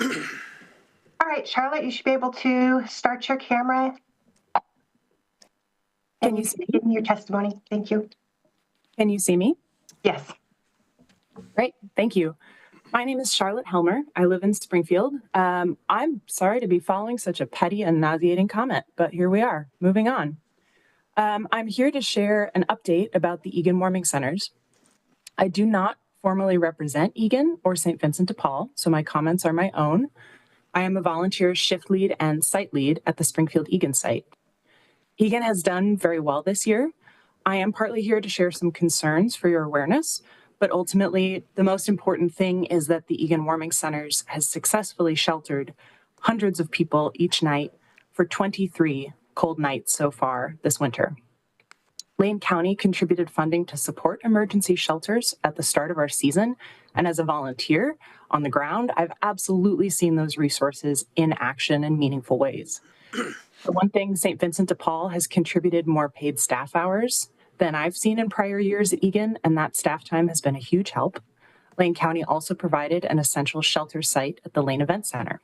P: All right, Charlotte, you should be able to start your camera.
R: Can you see
P: your testimony? Thank you.
R: Can you see me?
P: Yes.
R: Great, thank you. My name is Charlotte Helmer. I live in Springfield. I'm sorry to be following such a petty and nauseating comment, but here we are, moving on. I'm here to share an update about the Egan Warming Centers. I do not formally represent Egan or St. Vincent de Paul, so my comments are my own. I am a volunteer shift lead and site lead at the Springfield Egan site. Egan has done very well this year. I am partly here to share some concerns for your awareness, but ultimately the most important thing is that the Egan Warming Centers has successfully sheltered hundreds of people each night for 23 cold nights so far this winter. Lane County contributed funding to support emergency shelters at the start of our season, and as a volunteer on the ground, I've absolutely seen those resources in action in meaningful ways. For one thing, St. Vincent de Paul has contributed more paid staff hours than I've seen in prior years at Egan, and that staff time has been a huge help. Lane County also provided an essential shelter site at the Lane Event Center.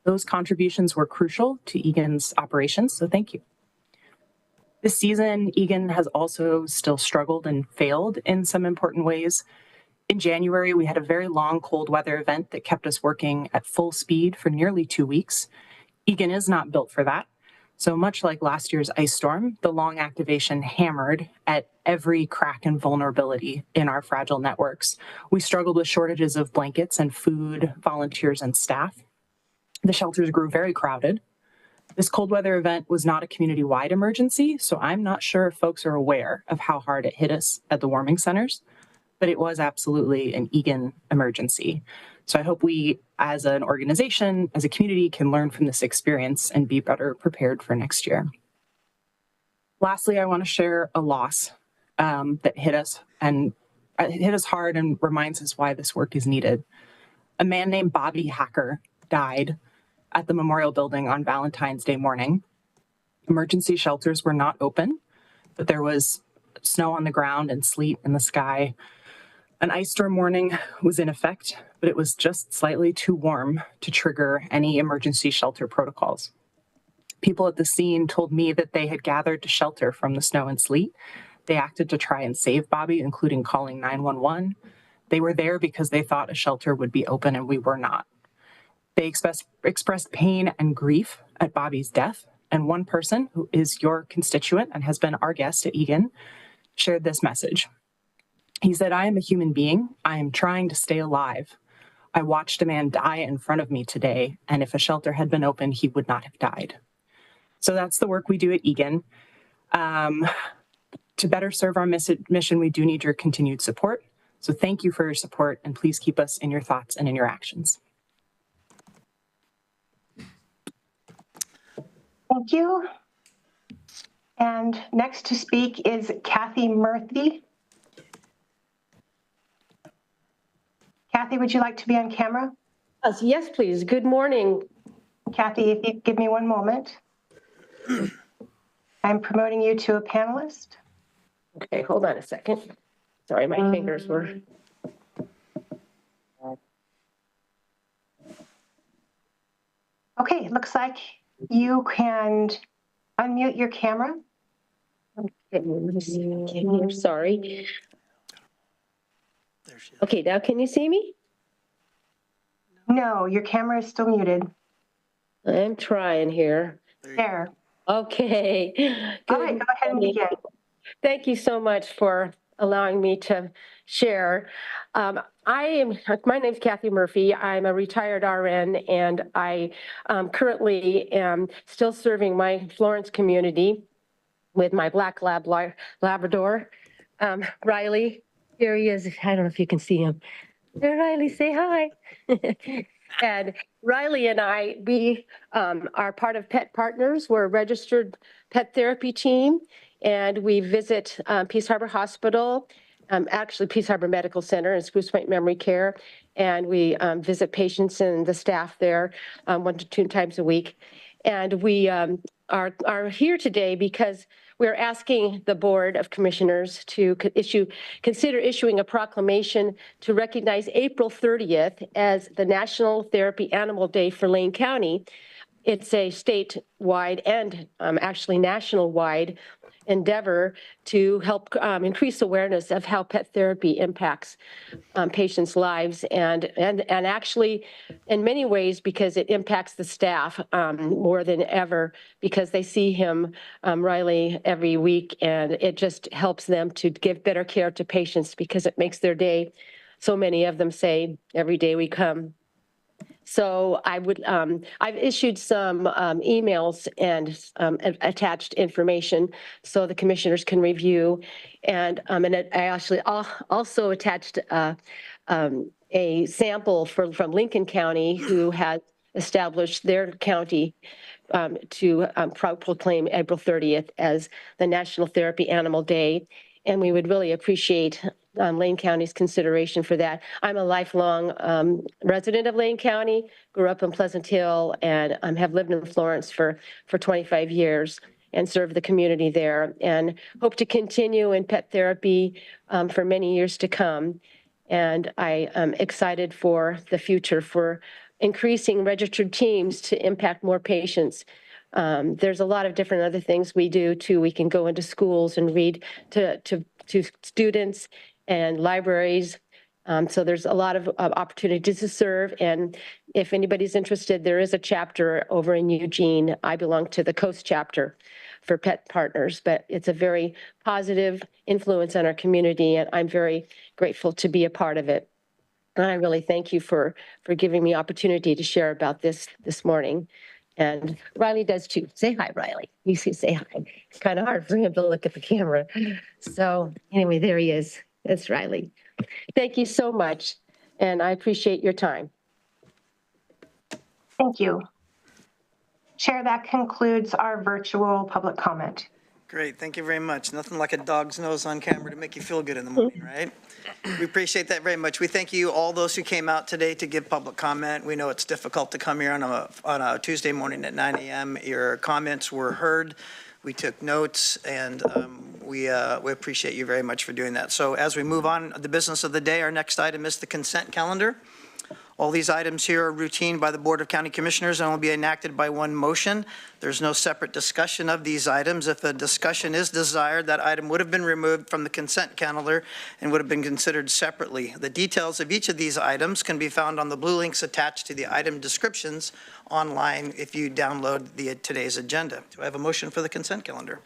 R: Those contributions were crucial to Egan's operations, so thank you. This season, Egan has also still struggled and failed in some important ways. In January, we had a very long cold weather event that kept us working at full speed for nearly 2 weeks. Egan is not built for that. So much like last year's ice storm, the long activation hammered at every crack and vulnerability in our fragile networks. We struggled with shortages of blankets and food, volunteers, and staff. The shelters grew very crowded. This cold weather event was not a community-wide emergency, so I'm not sure if folks are aware of how hard it hit us at the warming centers, but it was absolutely an Egan emergency. So I hope we, as an organization, as a community, can learn from this experience and be better prepared for next year. Lastly, I want to share a loss that hit us hard and reminds us why this work is needed. A man named Bobby Hacker died at the Memorial Building on Valentine's Day morning. Emergency shelters were not open, but there was snow on the ground and sleet in the sky. An ice storm warning was in effect, but it was just slightly too warm to trigger any emergency shelter protocols. People at the scene told me that they had gathered to shelter from the snow and sleet. They acted to try and save Bobby, including calling 911. They were there because they thought a shelter would be open, and we were not. They expressed pain and grief at Bobby's death, and one person who is your constituent and has been our guest at Egan shared this message. He said, "I am a human being. I am trying to stay alive. I watched a man die in front of me today, and if a shelter had been open, he would not have died." So that's the work we do at Egan. To better serve our mission, we do need your continued support. So thank you for your support, and please keep us in your thoughts and in your actions.
P: Thank you. And next to speak is Kathy Murphy. Kathy, would you like to be on camera?
S: Yes, please. Good morning.
P: Kathy, if you give me one moment. I'm promoting you to a panelist.
S: Okay, hold on a second. Sorry, my fingers were.
P: Okay, it looks like you can unmute your camera.
S: Okay, sorry. Okay, now can you see me?
P: No, your camera is still muted.
S: I'm trying here.
P: There.
S: Okay.
P: All right, go ahead and begin.
S: Thank you so much for allowing me to share. My name's Kathy Murphy. I'm a retired RN, and I currently am still serving my Florence community with my black Labrador, Riley. Here he is. I don't know if you can see him. There, Riley, say hi. And Riley and I, we are part of Pet Partners. We're a registered pet therapy team, and we visit Peace Harbor Hospital, actually Peace Harbor Medical Center and Spruce Point Memory Care, and we visit patients and the staff there 1 to 2 times a week. And we are here today because we're asking the Board of Commissioners to consider issuing a proclamation to recognize April 30th as the National Therapy Animal Day for Lane County. it's a statewide and actually national-wide endeavor to help increase awareness of how pet therapy impacts patients' lives and actually in many ways because it impacts the staff more than ever because they see him, Riley, every week, and it just helps them to give better care to patients because it makes their day. So many of them say, every day we come. So I've issued some emails and attached information so the commissioners can review. And I actually also attached a sample from Lincoln County, who has established their county to proclaim April 30th as the National Therapy Animal Day. And we would really appreciate Lane County's consideration for that. I'm a lifelong resident of Lane County, grew up in Pleasant Hill, and have lived in Florence for 25 years and served the community there, and hope to continue in pet therapy for many years to come. And I am excited for the future for increasing registered teams to impact more patients. There's a lot of different other things we do too. We can go into schools and read to students and libraries. So there's a lot of opportunities to serve. And if anybody's interested, there is a chapter over in Eugene. I belong to the Coast chapter for Pet Partners, but it's a very positive influence on our community, and I'm very grateful to be a part of it. And I really thank you for giving me opportunity to share about this morning. And Riley does too. Say hi, Riley. You see, say hi. It's kind of hard for him to look at the camera. So anyway, there he is. That's Riley. Thank you so much, and I appreciate your time.
P: Thank you. Chair, that concludes our virtual public comment.
A: Great, thank you very much. Nothing like a dog's nose on camera to make you feel good in the morning, right? We appreciate that very much. We thank you, all those who came out today to give public comment. We know it's difficult to come here on a Tuesday morning at 9 a.m. Your comments were heard. We took notes, and we appreciate you very much for doing that. So as we move on the business of the day, our next item is the consent calendar. All these items here are routine by the Board of County Commissioners and will be enacted by one motion. There's no separate discussion of these items. If a discussion is desired, that item would have been removed from the consent calendar and would have been considered separately. The details of each of these items can be found on the blue links attached to the item descriptions online if you download today's agenda. Do I have a motion for the consent calendar?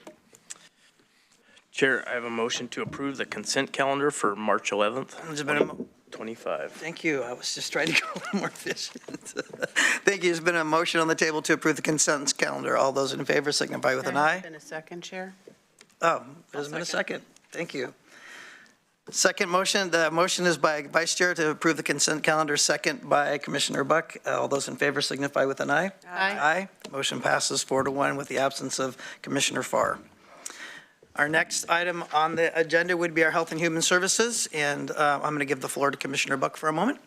T: Chair, I have a motion to approve the consent calendar for March 11th, 2025.
A: Thank you. I was just trying to go a little more efficient. Thank you. There's been a motion on the table to approve the consent calendar. All those in favor signify with an aye.
U: Been a second, Chair.
A: Oh, there's been a second. Thank you. Second motion, the motion is by Vice Chair to approve the consent calendar, second by Commissioner Buck. All those in favor signify with an aye.
U: Aye.
A: Aye. Motion passes 4-1 with the absence of Commissioner Farr. Our next item on the agenda would be our Health and Human Services, and I'm going to give the floor to Commissioner Buck for a moment.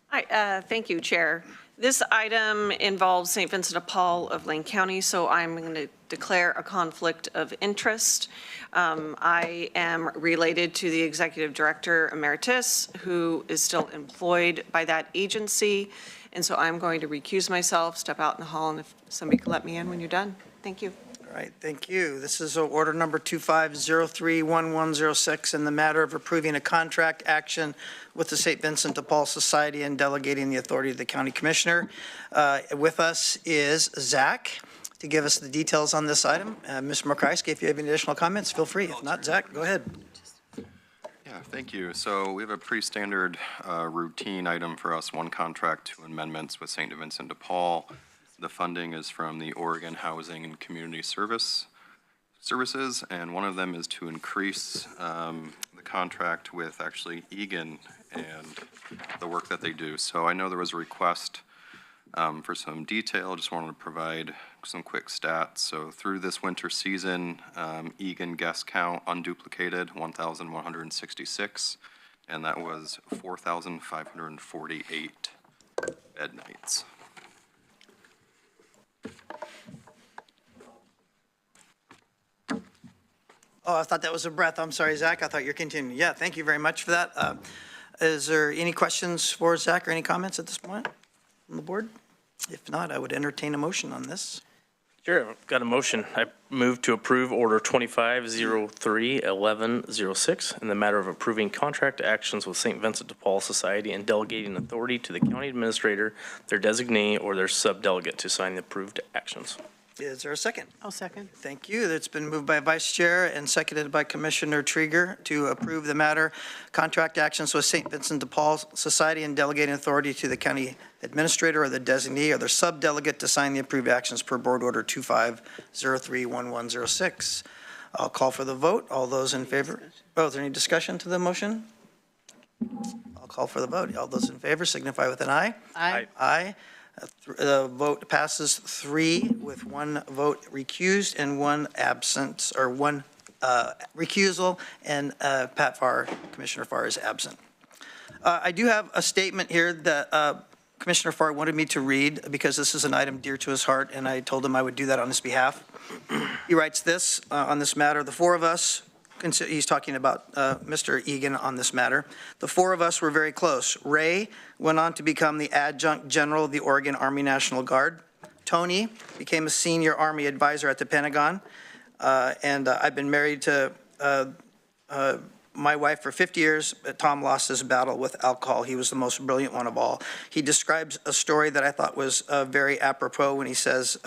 V: Hi, thank you, Chair. This item involves St. Vincent de Paul of Lane County, so I'm going to declare a conflict of interest. I am related to the Executive Director Emeritus, who is still employed by that agency, and so I'm going to recuse myself, step out in the hall, and if somebody could let me in when you're done. Thank you.
A: All right, thank you. This is order number 25031106 in the matter of approving a contract action with the St. Vincent de Paul Society and delegating the authority to the county commissioner. With us is Zach to give us the details on this item. Mr. McChrysky, if you have any additional comments, feel free. If not, Zach, go ahead.
W: Yeah, thank you. So we have a pretty standard routine item for us, one contract, two amendments with St. Vincent de Paul. The funding is from the Oregon Housing and Community Services, and one of them is to increase the contract with actually Egan and the work that they do. So I know there was a request for some detail. Just wanted to provide some quick stats. So through this winter season, Egan guest count unduplicated 1,166, and that was 4,548 bed nights.
A: Oh, I thought that was a breath. I'm sorry, Zach. I thought you were continuing. Yeah, thank you very much for that. Is there any questions for Zach or any comments at this point on the board? If not, I would entertain a motion on this.
T: Sure, I've got a motion. I move to approve Order 2503-1106 in the matter of approving contract actions with St. Vincent de Paul Society and delegating authority to the county administrator, their designee, or their subdelegate to sign the approved actions.
A: Is there a second?
J: I'll second.
A: Thank you. It's been moved by Vice Chair and seconded by Commissioner Trieger to approve the matter, contract actions with St. Vincent de Paul Society and delegating authority to the county administrator or the designee or their subdelegate to sign the approved actions per Board Order 2503-1106. I'll call for the vote. All those in favor? Oh, is there any discussion to the motion? I'll call for the vote. All those in favor signify with an aye.
J: Aye.
A: Aye. The vote passes 3 with 1 vote recused and 1 absent, or 1 recusal, and Commissioner Farr is absent. I do have a statement here that Commissioner Farr wanted me to read because this is an item dear to his heart, and I told him I would do that on his behalf. He writes this on this matter: the 4 of us, he's talking about Mr. Egan on this matter. The 4 of us were very close. Ray went on to become the adjunct general of the Oregon Army National Guard. Tony became a senior Army advisor at the Pentagon. And I've been married to my wife for 50 years. Tom lost his battle with alcohol. He was the most brilliant one of all. He describes a story that I thought was very apropos when he says,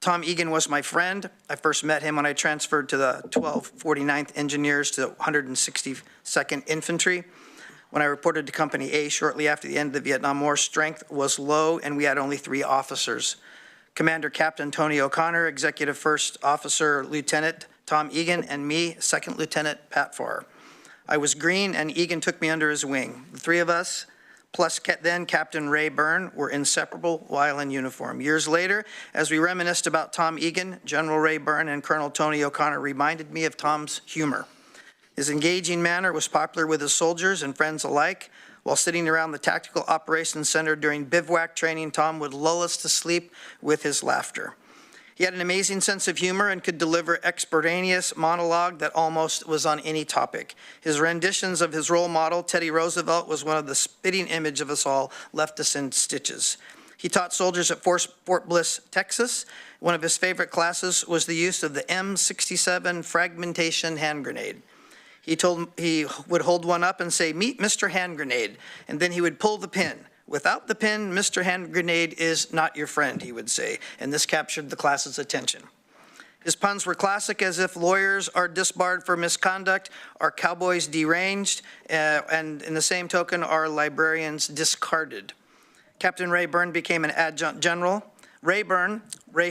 A: Tom Egan was my friend. I first met him when I transferred to the 1249th Engineers to 162nd Infantry. When I reported to Company A shortly after the end of the Vietnam War, strength was low and we had only 3 officers. Commander Captain Tony O'Connor, Executive First Officer Lieutenant Tom Egan, and me, Second Lieutenant Pat Farr. I was green and Egan took me under his wing. The 3 of us, plus then Captain Ray Byrne, were inseparable while in uniform. Years later, as we reminisced about Tom Egan, General Ray Byrne and Colonel Tony O'Connor reminded me of Tom's humor. His engaging manner was popular with his soldiers and friends alike. While sitting around the Tactical Operations Center during bivouac training, Tom would lull us to sleep with his laughter. He had an amazing sense of humor and could deliver extemporaneous monologue that almost was on any topic. His renditions of his role model, Teddy Roosevelt, was one of the spitting image of us all, left us in stitches. He taught soldiers at Fort Bliss, Texas. One of his favorite classes was the use of the M67 fragmentation hand grenade. He would hold one up and say, "Meet Mr. Hand Grenade," and then he would pull the pin. "Without the pin, Mr. Hand Grenade is not your friend," he would say, and this captured the class's attention. His puns were classic, as if lawyers are disbarred for misconduct, are cowboys deranged, and in the same token, are librarians discarded. Captain Ray Byrne became an adjunct general. Ray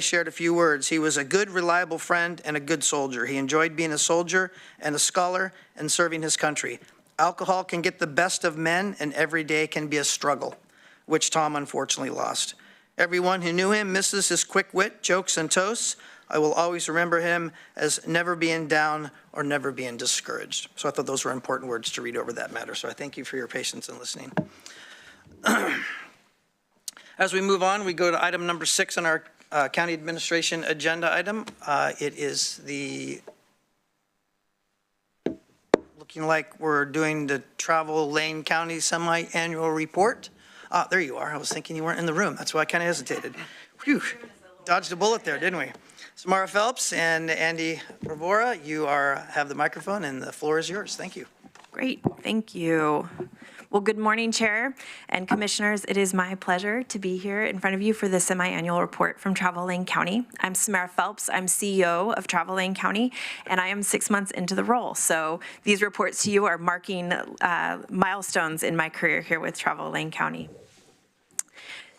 A: shared a few words. He was a good, reliable friend and a good soldier. He enjoyed being a soldier and a scholar and serving his country. Alcohol can get the best of men, and every day can be a struggle, which Tom unfortunately lost. Everyone who knew him misses his quick wit, jokes, and toasts. I will always remember him as never being down or never being discouraged. So I thought those were important words to read over that matter. So I thank you for your patience in listening. As we move on, we go to item number 6 on our county administration agenda item. It is looking like we're doing the Travel Lane County semi-annual report. There you are. I was thinking you weren't in the room. That's why I kind of hesitated. Whew. Dodged a bullet there, didn't we? Samara Phelps and Andy Bravora, you have the microphone and the floor is yours. Thank you.
B: Great. Thank you. Well, good morning, Chair and Commissioners. It is my pleasure to be here in front of you for the semi-annual report from Travel Lane County. I'm Samara Phelps. I'm CEO of Travel Lane County, and I am 6 months into the role. So these reports to you are marking milestones in my career here with Travel Lane County.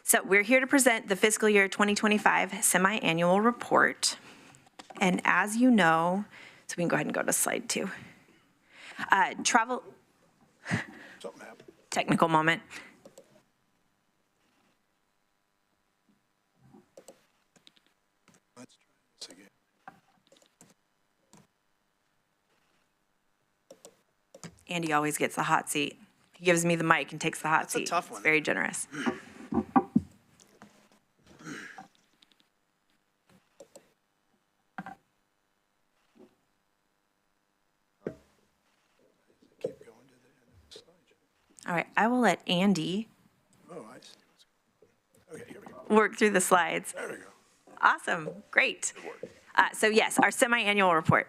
B: So we're here to present the fiscal year 2025 semi-annual report. And as you know, so we can go ahead and go to slide 2. Technical moment.
E: Let's try this again.
B: Andy always gets the hot seat. He gives me the mic and takes the hot seat.
A: That's a tough one.
B: It's very generous. All right, I will let Andy work through the slides. There we go. Awesome, great. So yes, our semi-annual report.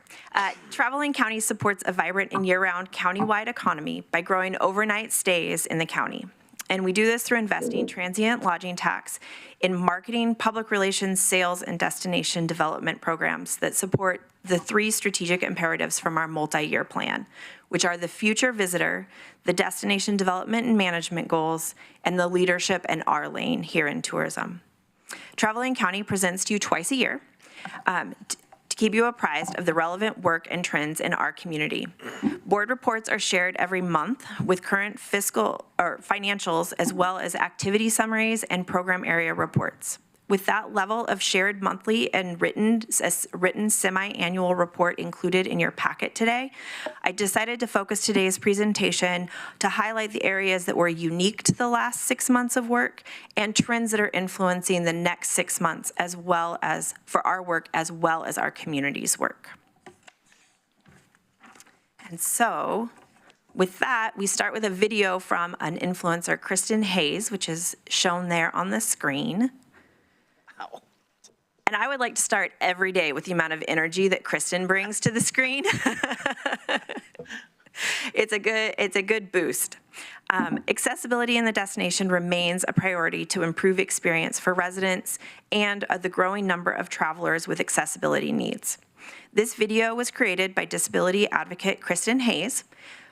B: Travel Lane County supports a vibrant and year-round countywide economy by growing overnight stays in the county. And we do this through investing transient lodging tax in marketing, public relations, sales, and destination development programs that support the 3 strategic imperatives from our multi-year plan, which are the future visitor, the destination development and management goals, and the leadership and our lane here in tourism. Travel Lane County presents to you twice a year to keep you apprised of the relevant work and trends in our community. Board reports are shared every month with current fiscal or financials, as well as activity summaries and program area reports. With that level of shared monthly and written semi-annual report included in your packet today, I decided to focus today's presentation to highlight the areas that were unique to the last 6 months of work and trends that are influencing the next 6 months, as well as for our work, as well as our community's work. And so, with that, we start with a video from an influencer, Kristen Hayes, which is shown there on the screen. And I would like to start every day with the amount of energy that Kristen brings to the screen. It's a good boost. Accessibility in the destination remains a priority to improve experience for residents and the growing number of travelers with accessibility needs. This video was created by disability advocate Kristen Hayes,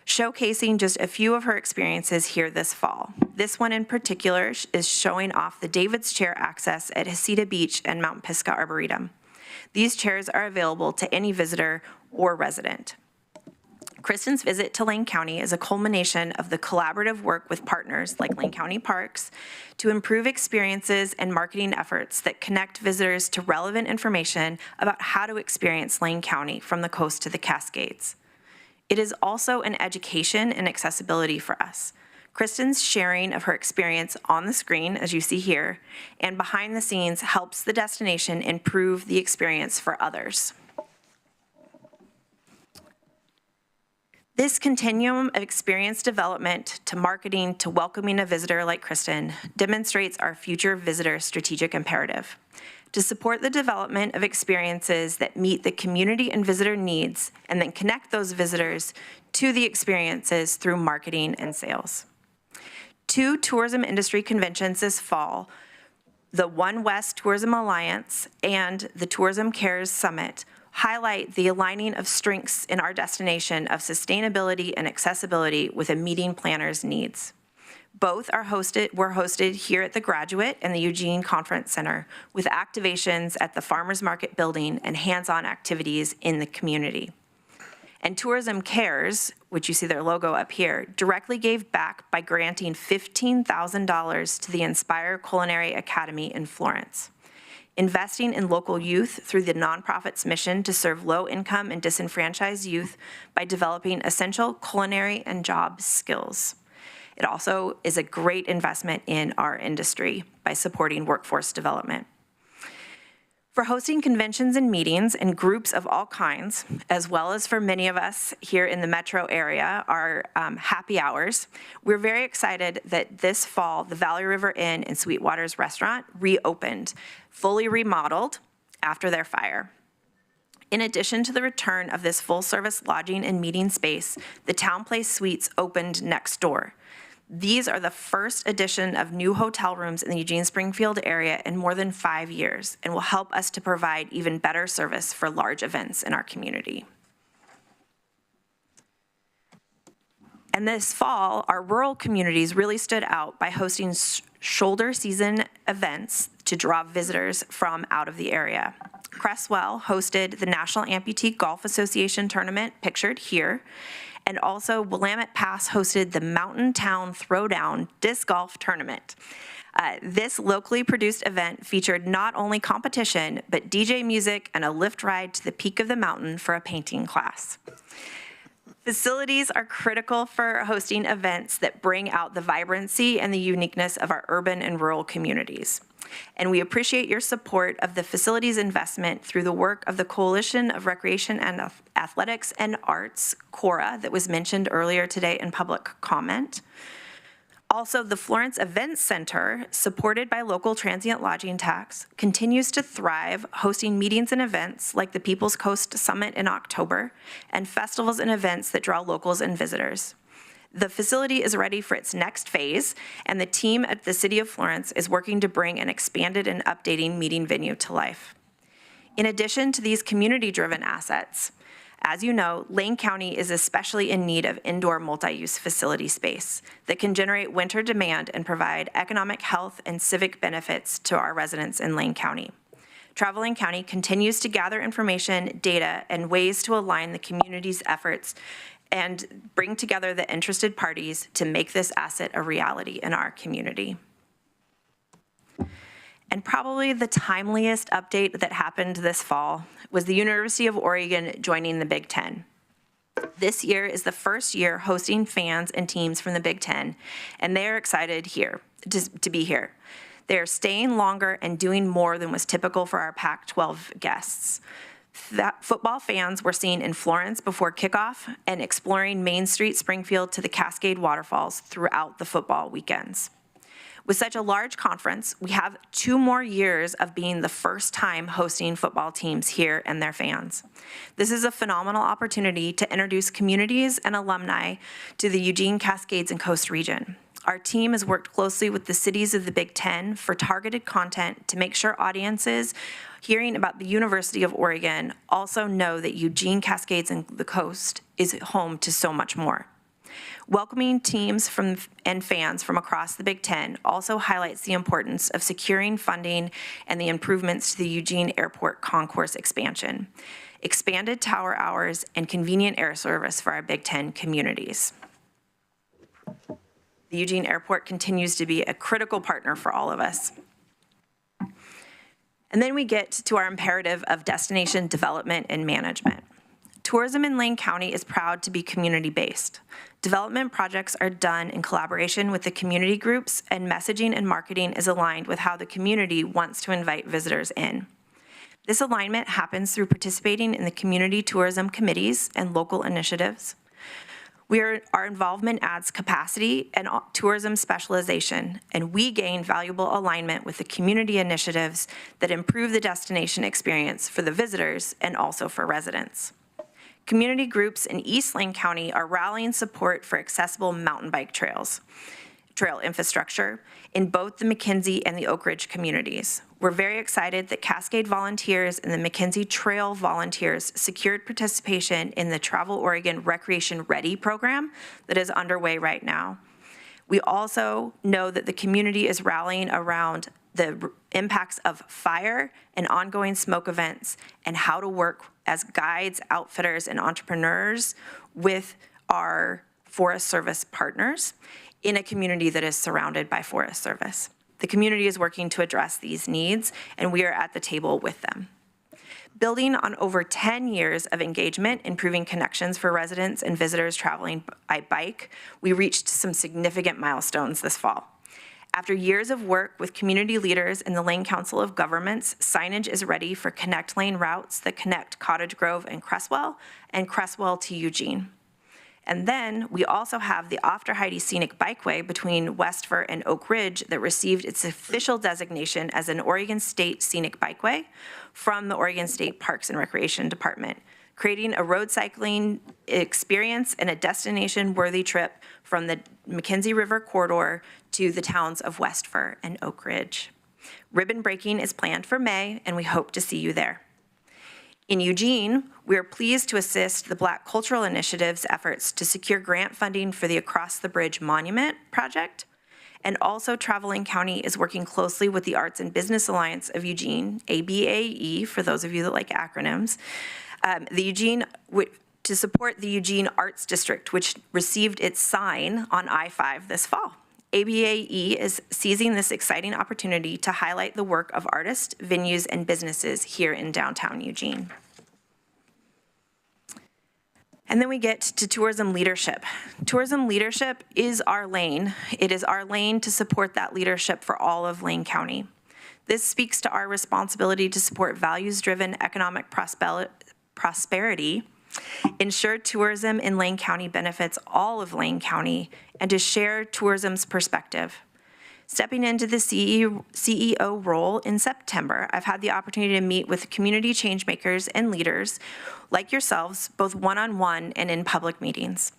B: showcasing just a few of her experiences here this fall. This one in particular is showing off the David's Chair access at Heceta Beach and Mount Pisgah Arboretum. These chairs are available to any visitor or resident. Kristen's visit to Lane County is a culmination of the collaborative work with partners like Lane County Parks to improve experiences and marketing efforts that connect visitors to relevant information about how to experience Lane County from the coast to the Cascades. It is also an education and accessibility for us. Kristen's sharing of her experience on the screen, as you see here, and behind the scenes helps the destination improve the experience for others. This continuum of experience development to marketing to welcoming a visitor like Kristen demonstrates our future visitor strategic imperative. To support the development of experiences that meet the community and visitor needs and then connect those visitors to the experiences through marketing and sales. 2 tourism industry conventions this fall, the One West Tourism Alliance and the Tourism Cares Summit, highlight the aligning of strengths in our destination of sustainability and accessibility with a meeting planner's needs. Both were hosted here at the Graduate and the Eugene Conference Center with activations at the Farmers Market building and hands-on activities in the community. And Tourism Cares, which you see their logo up here, directly gave back by granting $15,000 to the Inspire Culinary Academy in Florence. Investing in local youth through the nonprofit's mission to serve low-income and disenfranchised youth by developing essential culinary and job skills. It also is a great investment in our industry by supporting workforce development. For hosting conventions and meetings in groups of all kinds, as well as for many of us here in the metro area, our happy hours, we're very excited that this fall, the Valley River Inn and Sweetwater's restaurant reopened, fully remodeled after their fire. In addition to the return of this full-service lodging and meeting space, the Town Place Suites opened next door. These are the first edition of new hotel rooms in the Eugene-Springfield area in more than 5 years and will help us to provide even better service for large events in our community. And this fall, our rural communities really stood out by hosting shoulder season events to draw visitors from out of the area. Cresswell hosted the National Amputee Golf Association tournament, pictured here, and also Willamette Pass hosted the Mountain Town Throwdown Disc Golf Tournament. This locally produced event featured not only competition, but DJ music and a lift ride to the peak of the mountain for a painting class. Facilities are critical for hosting events that bring out the vibrancy and the uniqueness of our urban and rural communities. And we appreciate your support of the facilities investment through the work of the Coalition of Recreation and Athletics and Arts, CORA, that was mentioned earlier today in public comment. Also, the Florence Events Center, supported by local transient lodging tax, continues to thrive, hosting meetings and events like the People's Coast Summit in October and festivals and events that draw locals and visitors. The facility is ready for its next phase, and the team at the City of Florence is working to bring an expanded and updating meeting venue to life. In addition to these community-driven assets, as you know, Lane County is especially in need of indoor multi-use facility space that can generate winter demand and provide economic, health, and civic benefits to our residents in Lane County. Travel Lane County continues to gather information, data, and ways to align the community's efforts and bring together the interested parties to make this asset a reality in our community. And probably the timeliest update that happened this fall was the University of Oregon joining the Big Ten. This year is the first year hosting fans and teams from the Big Ten, and they are excited to be here. They are staying longer and doing more than was typical for our Pac-12 guests. Football fans were seen in Florence before kickoff and exploring Main Street, Springfield to the Cascade Waterfalls throughout the football weekends. With such a large conference, we have 2 more years of being the first time hosting football teams here and their fans. This is a phenomenal opportunity to introduce communities and alumni to the Eugene, Cascades, and Coast region. Our team has worked closely with the cities of the Big Ten for targeted content to make sure audiences hearing about the University of Oregon also know that Eugene, Cascades, and the Coast is home to so much more. Welcoming teams and fans from across the Big Ten also highlights the importance of securing funding and the improvements to the Eugene Airport concourse expansion, expanded tower hours, and convenient air service for our Big Ten communities. The Eugene Airport continues to be a critical partner for all of us. And then we get to our imperative of destination development and management. Tourism in Lane County is proud to be community-based. Development projects are done in collaboration with the community groups, and messaging and marketing is aligned with how the community wants to invite visitors in. This alignment happens through participating in the community tourism committees and local initiatives. Our involvement adds capacity and tourism specialization, and we gain valuable alignment with the community initiatives that improve the destination experience for the visitors and also for residents. Community groups in East Lane County are rallying support for accessible mountain bike trail infrastructure in both the McKenzie and the Oak Ridge communities. We're very excited that Cascade volunteers and the McKenzie Trail volunteers secured participation in the Travel Oregon Recreation Ready program that is underway right now. We also know that the community is rallying around the impacts of fire and ongoing smoke events and how to work as guides, outfitters, and entrepreneurs with our Forest Service partners in a community that is surrounded by Forest Service. The community is working to address these needs, and we are at the table with them. Building on over 10 years of engagement, improving connections for residents and visitors traveling by bike, we reached some significant milestones this fall. After years of work with community leaders in the Lane Council of Governments, signage is ready for Connect Lane routes that connect Cottage Grove and Cresswell to Eugene. And then we also have the Ofterheide Scenic Bikeway between Westford and Oak Ridge that received its official designation as an Oregon State Scenic Bikeway from the Oregon State Parks and Recreation Department, creating a road cycling experience and a destination-worthy trip from the McKenzie River corridor to the towns of Westford and Oak Ridge. Ribbon breaking is planned for May, and we hope to see you there. In Eugene, we are pleased to assist the Black Cultural Initiative's efforts to secure grant funding for the Across the Bridge Monument project, and also Travel Lane County is working closely with the Arts and Business Alliance of Eugene, ABAE, for those of you that like acronyms, to support the Eugene Arts District, which received its sign on I-5 this fall. ABAE is seizing this exciting opportunity to highlight the work of artists, venues, and businesses here in downtown Eugene. And then we get to tourism leadership. Tourism leadership is our lane. It is our lane to support that leadership for all of Lane County. This speaks to our responsibility to support values-driven economic prosperity ensure tourism in Lane County benefits all of Lane County, and to share tourism's perspective. Stepping into the CEO role in September, I've had the opportunity to meet with community changemakers and leaders like yourselves, both one-on-one and in public meetings.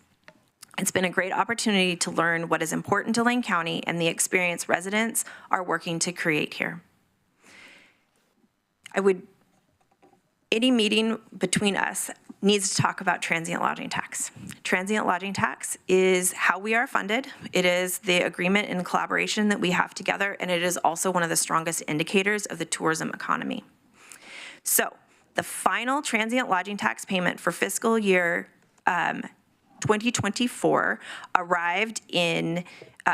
B: It's been a great opportunity to learn what is important to Lane County and the experience residents are working to create here. Any meeting between us needs to talk about transient lodging tax. Transient lodging tax is how we are funded. It is the agreement and collaboration that we have together, and it is also one of the strongest indicators of the tourism economy. So the final transient lodging tax payment for fiscal year 2024 arrived in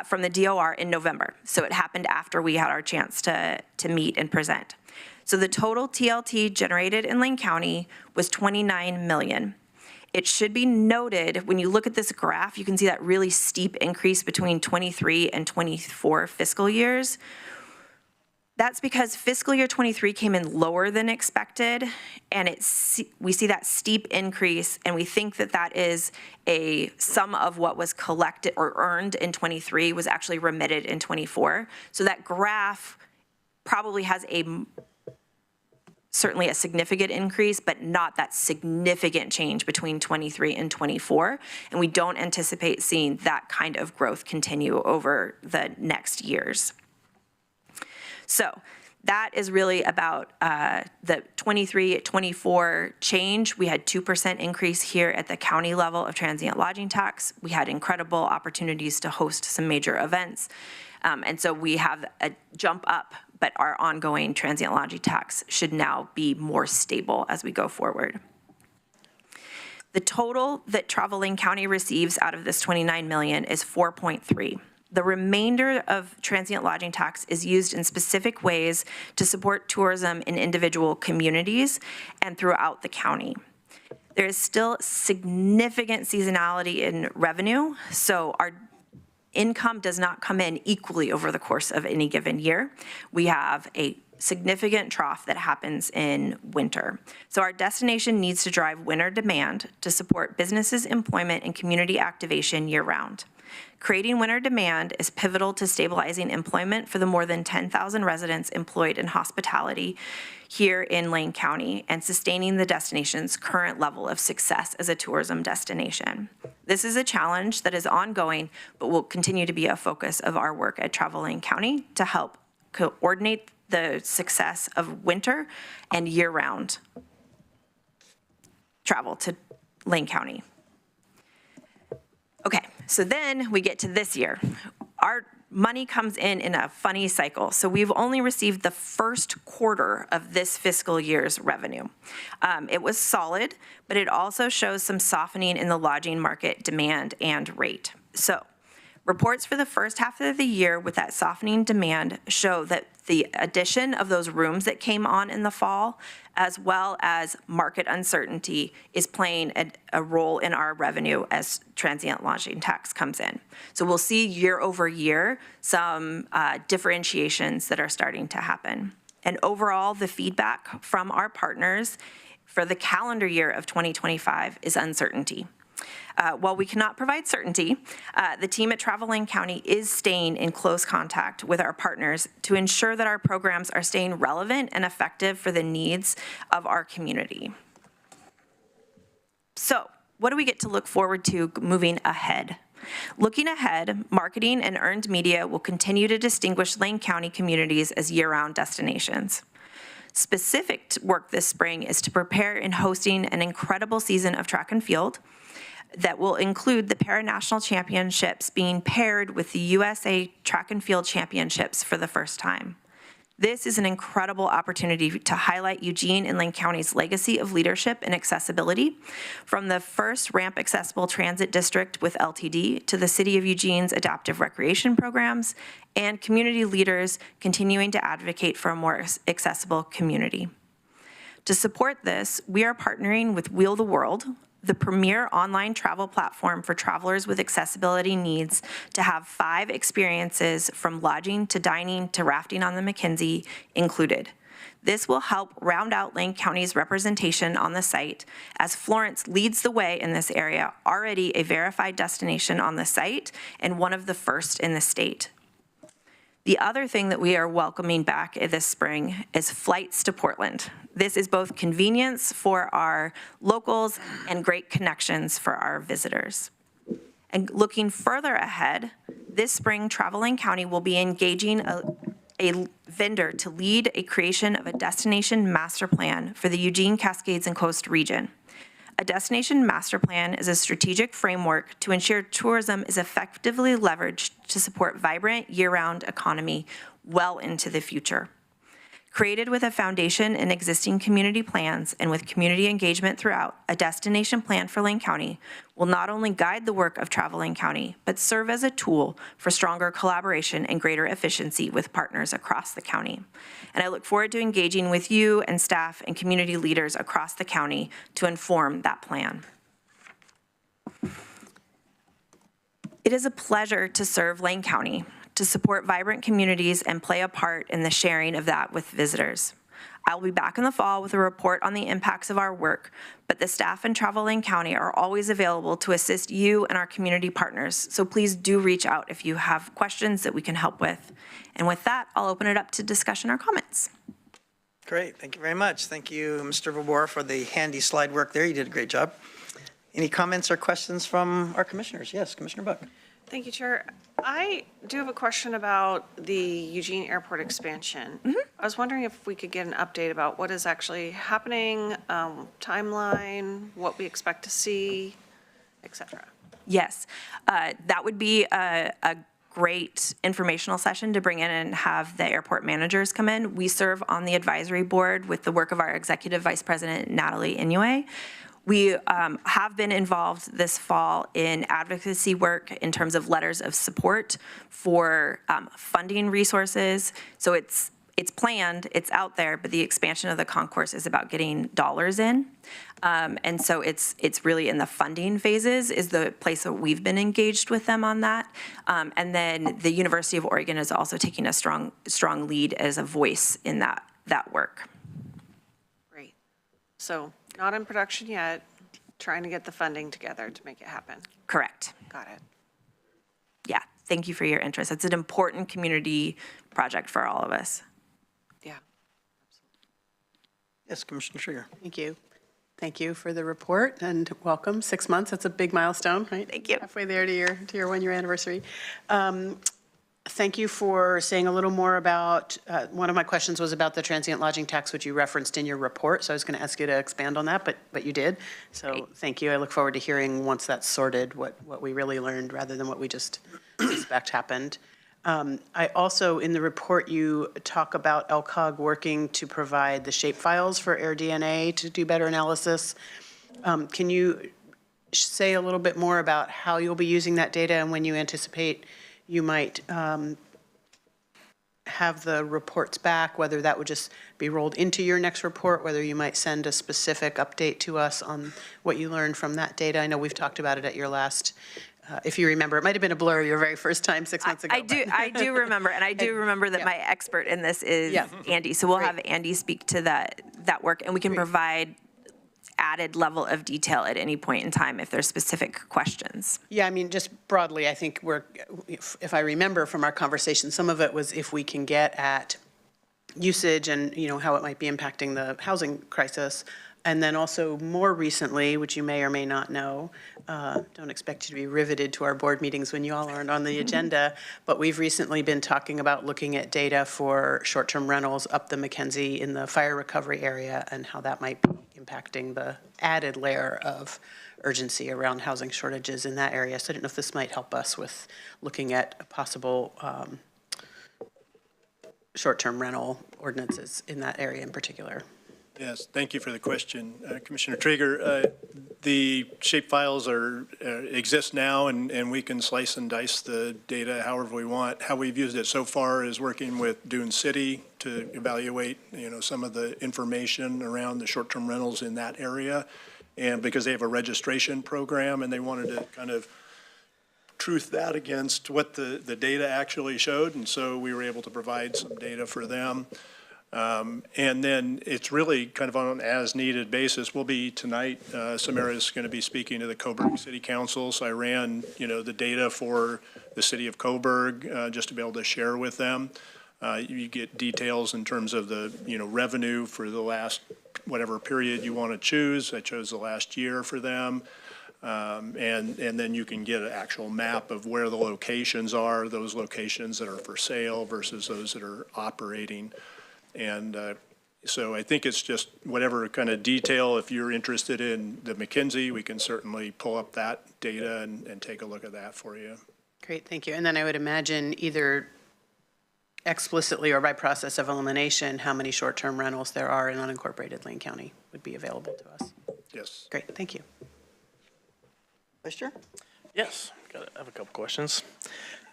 B: from the DOR in November. So it happened after we had our chance to meet and present. So the total TLT generated in Lane County was $29 million. It should be noted, when you look at this graph, you can see that really steep increase between 23 and 24 fiscal years. That's because fiscal year 23 came in lower than expected, and we see that steep increase, and we think that that is a sum of what was collected or earned in 23 was actually remitted in 24. So that graph probably has certainly a significant increase, but not that significant change between 23 and 24. And we don't anticipate seeing that kind of growth continue over the next years. So that is really about the 23-24 change. We had 2% increase here at the county level of transient lodging tax. We had incredible opportunities to host some major events. And so we have a jump up, but our ongoing transient lodging tax should now be more stable as we go forward. The total that Travel Lane County receives out of this $29 million is $4.3. The remainder of transient lodging tax is used in specific ways to support tourism in individual communities and throughout the county. There is still significant seasonality in revenue, so our income does not come in equally over the course of any given year. We have a significant trough that happens in winter. So our destination needs to drive winter demand to support businesses, employment, and community activation year-round. Creating winter demand is pivotal to stabilizing employment for the more than 10,000 residents employed in hospitality here in Lane County and sustaining the destination's current level of success as a tourism destination. This is a challenge that is ongoing, but will continue to be a focus of our work at Travel Lane County to help coordinate the success of winter and year-round travel to Lane County. Okay, so then we get to this year. Our money comes in a funny cycle. So we've only received the first quarter of this fiscal year's revenue. It was solid, but it also shows some softening in the lodging market demand and rate. So reports for the first half of the year with that softening demand show that the addition of those rooms that came on in the fall, as well as market uncertainty, is playing a role in our revenue as transient lodging tax comes in. So we'll see year over year some differentiations that are starting to happen. And overall, the feedback from our partners for the calendar year of 2025 is uncertainty. While we cannot provide certainty, the team at Travel Lane County is staying in close contact with our partners to ensure that our programs are staying relevant and effective for the needs of our community. So, what do we get to look forward to moving ahead? Looking ahead, marketing and earned media will continue to distinguish Lane County communities as year-round destinations. Specific work this spring is to prepare in hosting an incredible season of track and field that will include the Paranational Championships being paired with the USA Track and Field Championships for the first time. This is an incredible opportunity to highlight Eugene and Lane County's legacy of leadership and accessibility, from the first ramp accessible transit district with LTD to the City of Eugene's adaptive recreation programs and community leaders continuing to advocate for a more accessible community. To support this, we are partnering with Wheel the World, the premier online travel platform for travelers with accessibility needs, to have 5 experiences from lodging to dining to rafting on the Mackenzie included. This will help round out Lane County's representation on the site, as Florence leads the way in this area, already a verified destination on the site and one of the first in the state. The other thing that we are welcoming back this spring is flights to Portland. This is both convenience for our locals and great connections for our visitors. And looking further ahead, this spring, Travel Lane County will be engaging a vendor to lead a creation of a destination master plan for the Eugene, Cascades, and Coast region. A destination master plan is a strategic framework to ensure tourism is effectively leveraged to support vibrant year-round economy well into the future. Created with a foundation in existing community plans and with community engagement throughout, a destination plan for Lane County will not only guide the work of Travel Lane County, but serve as a tool for stronger collaboration and greater efficiency with partners across the county. And I look forward to engaging with you and staff and community leaders across the county to inform that plan. It is a pleasure to serve Lane County, to support vibrant communities and play a part in the sharing of that with visitors. I will be back in the fall with a report on the impacts of our work, but the staff in Travel Lane County are always available to assist you and our community partners, so please do reach out if you have questions that we can help with. And with that, I'll open it up to discussion or comments.
A: Great, thank you very much. Thank you, Mr. Vobor, for the handy slide work there. You did a great job. Any comments or questions from our commissioners? Yes, Commissioner Buck.
V: Thank you, Chair. I do have a question about the Eugene Airport expansion. I was wondering if we could get an update about what is actually happening, timeline, what we expect to see, et cetera.
B: Yes, that would be a great informational session to bring in and have the airport managers come in. We serve on the advisory board with the work of our Executive Vice President, Natalie Inouye. We have been involved this fall in advocacy work in terms of letters of support for funding resources. So it's planned, it's out there, but the expansion of the concourse is about getting dollars in. And so it's really in the funding phases is the place that we've been engaged with them on that. And then the University of Oregon is also taking a strong lead as a voice in that work.
V: Great. So not in production yet, trying to get the funding together to make it happen.
B: Correct.
V: Got it.
B: Yeah, thank you for your interest. It's an important community project for all of us.
V: Yeah.
A: Yes, Commissioner Trigger.
C: Thank you. Thank you for the report and welcome. 6 months, that's a big milestone, right?
B: Thank you.
C: Halfway there to your 1 year anniversary. Thank you for saying a little more about, one of my questions was about the transient lodging tax, which you referenced in your report. So I was going to ask you to expand on that, but you did. So thank you. I look forward to hearing once that's sorted, what we really learned rather than what we just suspect happened. I also, in the report, you talk about LCOG working to provide the shape files for AirDNA to do better analysis. Can you say a little bit more about how you'll be using that data and when you anticipate you might have the reports back, whether that would just be rolled into your next report, whether you might send a specific update to us on what you learned from that data? I know we've talked about it at your last, if you remember, it might have been a blur your very first time 6 months ago.
B: I do remember, and I do remember that my expert in this is Andy. So we'll have Andy speak to that work, and we can provide added level of detail at any point in time if there's specific questions.
C: Yeah, I mean, just broadly, I think if I remember from our conversation, some of it was if we can get at usage and, how it might be impacting the housing crisis. And then also more recently, which you may or may not know, don't expect you to be riveted to our board meetings when you all aren't on the agenda, but we've recently been talking about looking at data for short-term rentals up the McKenzie in the fire recovery area and how that might be impacting the added layer of urgency around housing shortages in that area. So I don't know if this might help us with looking at possible short-term rental ordinances in that area in particular.
D: Yes, thank you for the question, Commissioner Trigger. The shape files exist now, and we can slice and dice the data however we want. How we've used it so far is working with Dune City to evaluate, some of the information around the short-term rentals in that area, and because they have a registration program, and they wanted to kind of truth that against what the data actually showed, and so we were able to provide some data for them. And then it's really kind of on an as-needed basis. We'll be tonight, Samara's going to be speaking to the Coburg City Council. So I ran, the data for the city of Coburg just to be able to share with them. You get details in terms of the, revenue for the last whatever period you want to choose. I chose the last year for them. And then you can get an actual map of where the locations are, those locations that are for sale versus those that are operating. And so I think it's just whatever kind of detail, if you're interested in the McKinsey, we can certainly pull up that data and take a look at that for you.
C: Great, thank you. And then I would imagine either explicitly or by process of elimination, how many short-term rentals there are in unincorporated Lane County would be available to us.
D: Yes.
C: Great, thank you.
A: Vice Chair?
T: Yes, I have a couple questions.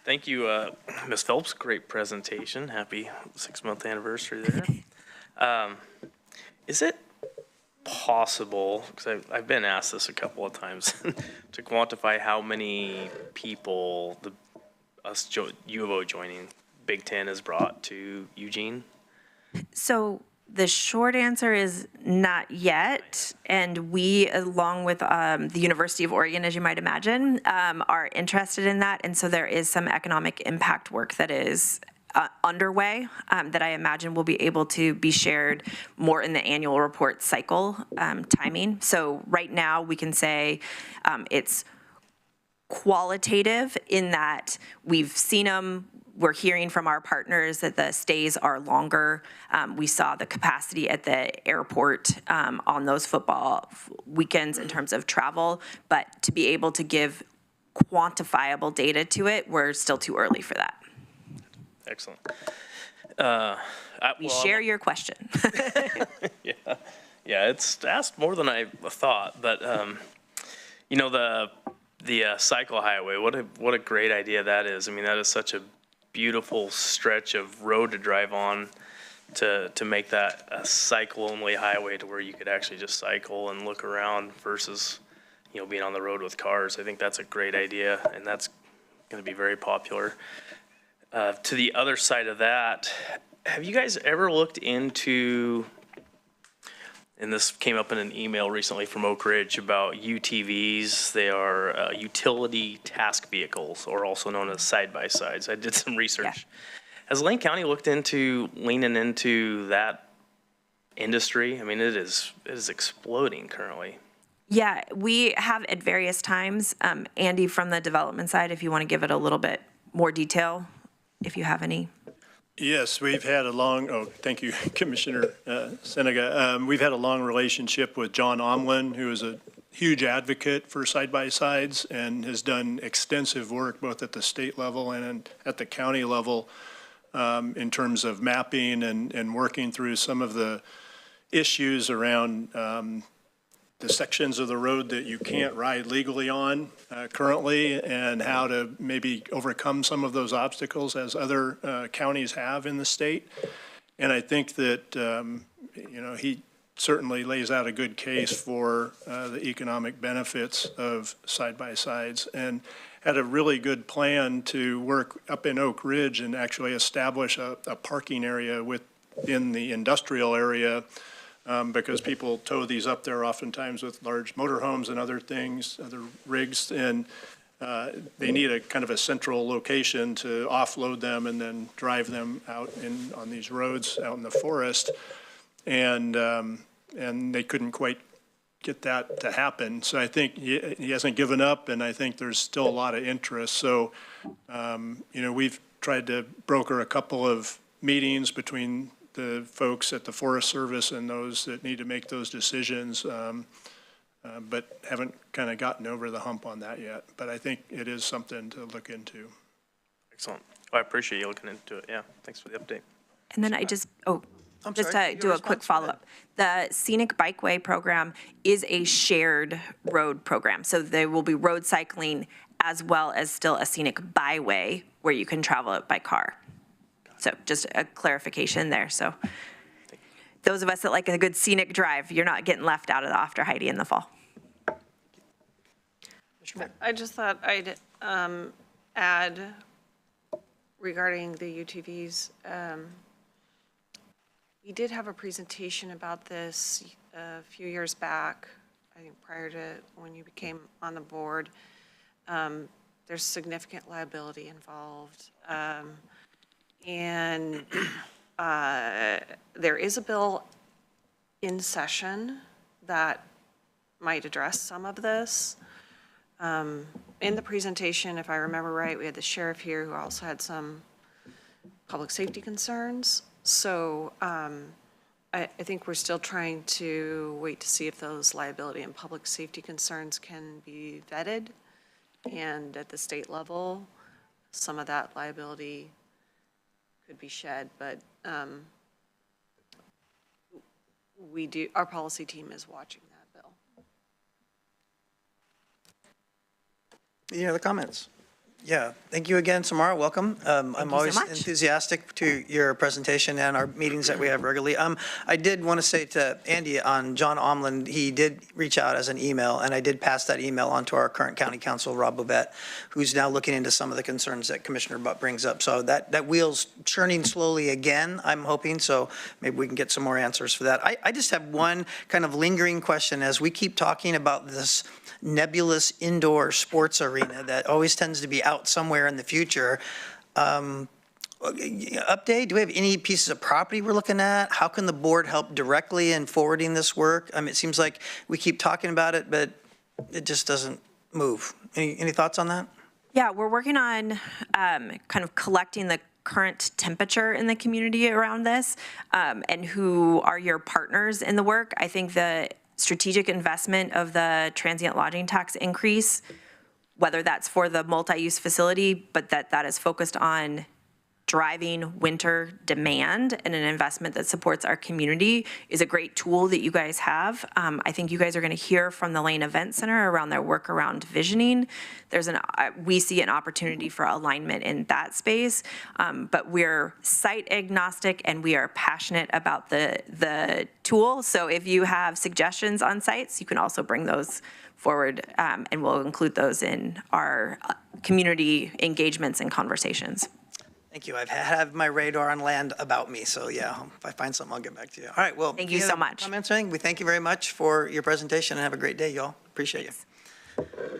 T: Thank you, Ms. Phelps. Great presentation. Happy 6-month anniversary there. Is it possible, because I've been asked this a couple of times, to quantify how many people U of O joining Big Ten has brought to Eugene?
B: So the short answer is not yet, and we, along with the University of Oregon, as you might imagine, are interested in that, and so there is some economic impact work that is underway that I imagine will be able to be shared more in the annual report cycle timing. So right now, we can say it's qualitative in that we've seen them. We're hearing from our partners that the stays are longer. We saw the capacity at the airport on those football weekends in terms of travel, but to be able to give quantifiable data to it, we're still too early for that.
T: Excellent.
B: We share your question.
T: Yeah, it's asked more than I thought, but the cycle highway, what a great idea that is. I mean, that is such a beautiful stretch of road to drive on to make that a cycle-only highway to where you could actually just cycle and look around versus, being on the road with cars. I think that's a great idea, and that's going to be very popular. To the other side of that, have you guys ever looked into, and this came up in an email recently from Oak Ridge about UTVs. They are utility task vehicles, or also known as side-by-sides. I did some research. Yeah. Has Lane County looked into leaning into that industry? I mean, it is exploding currently.
B: Yeah, we have at various times. Andy, from the development side, if you want to give it a little bit more detail, if you have any.
D: Yes, we've had thank you, Commissioner Senega. We've had a long relationship with John Omlin, who is a huge advocate for side-by-sides and has done extensive work both at the state level and at the county level in terms of mapping and working through some of the issues around the sections of the road that you can't ride legally on currently, and how to maybe overcome some of those obstacles as other counties have in the state. And I think that, he certainly lays out a good case for the economic benefits of side-by-sides, and had a really good plan to work up in Oak Ridge and actually establish a parking area within the industrial area, because people tow these up there oftentimes with large motorhomes and other things, other rigs, and they need a kind of a central location to offload them and then drive them out on these roads out in the forest. And they couldn't quite get that to happen. So I think he hasn't given up, and I think there's still a lot of interest. So, we've tried to broker a couple of meetings between the folks at the Forest Service and those that need to make those decisions, but haven't kind of gotten over the hump on that yet. But I think it is something to look into.
T: Excellent. Well, I appreciate you looking into it. Yeah, thanks for the update.
B: And then to do a quick follow-up. The Scenic Bikeway program is a shared road program. So there will be road cycling as well as still a scenic byway where you can travel it by car. So just a clarification there. So those of us that like a good scenic drive, you're not getting left out of the After-Heide in the fall.
V: I just thought I'd add regarding the UTVs. We did have a presentation about this a few years back, I think prior to when you became on the board. There's significant liability involved. And there is a bill in session that might address some of this. In the presentation, if I remember right, we had the sheriff here who also had some public safety concerns. So I think we're still trying to wait to see if those liability and public safety concerns can be vetted. And at the state level, some of that liability could be shed, but our policy team is watching that bill.
A: Any other comments? Yeah, thank you again, Samara, welcome. I'm always enthusiastic to your presentation and our meetings that we have regularly. I did want to say to Andy on John Omlin, he did reach out as an email, and I did pass that email on to our current county counsel, Rob Bobette, who's now looking into some of the concerns that Commissioner Butt brings up. So that wheel's churning slowly again, I'm hoping, so maybe we can get some more answers for that. I just have one kind of lingering question as we keep talking about this nebulous indoor sports arena that always tends to be out somewhere in the future. Update, do we have any pieces of property we're looking at? How can the board help directly in forwarding this work? I mean, it seems like we keep talking about it, but it just doesn't move. Any thoughts on that?
B: Yeah, we're working on kind of collecting the current temperature in the community around this and who are your partners in the work. I think the strategic investment of the transient lodging tax increase, whether that's for the multi-use facility, but that is focused on driving winter demand and an investment that supports our community, is a great tool that you guys have. I think you guys are going to hear from the Lane Event Center around their work around visioning. We see an opportunity for alignment in that space, but we're site agnostic and we are passionate about the tool. So if you have suggestions on sites, you can also bring those forward, and we'll include those in our community engagements and conversations.
A: Thank you. I've had my radar on land about me, so yeah, if I find something, I'll get back to you. All right, well.
B: Thank you so much.
A: Comments or anything? We thank you very much for your presentation and have a great day, y'all. Appreciate you.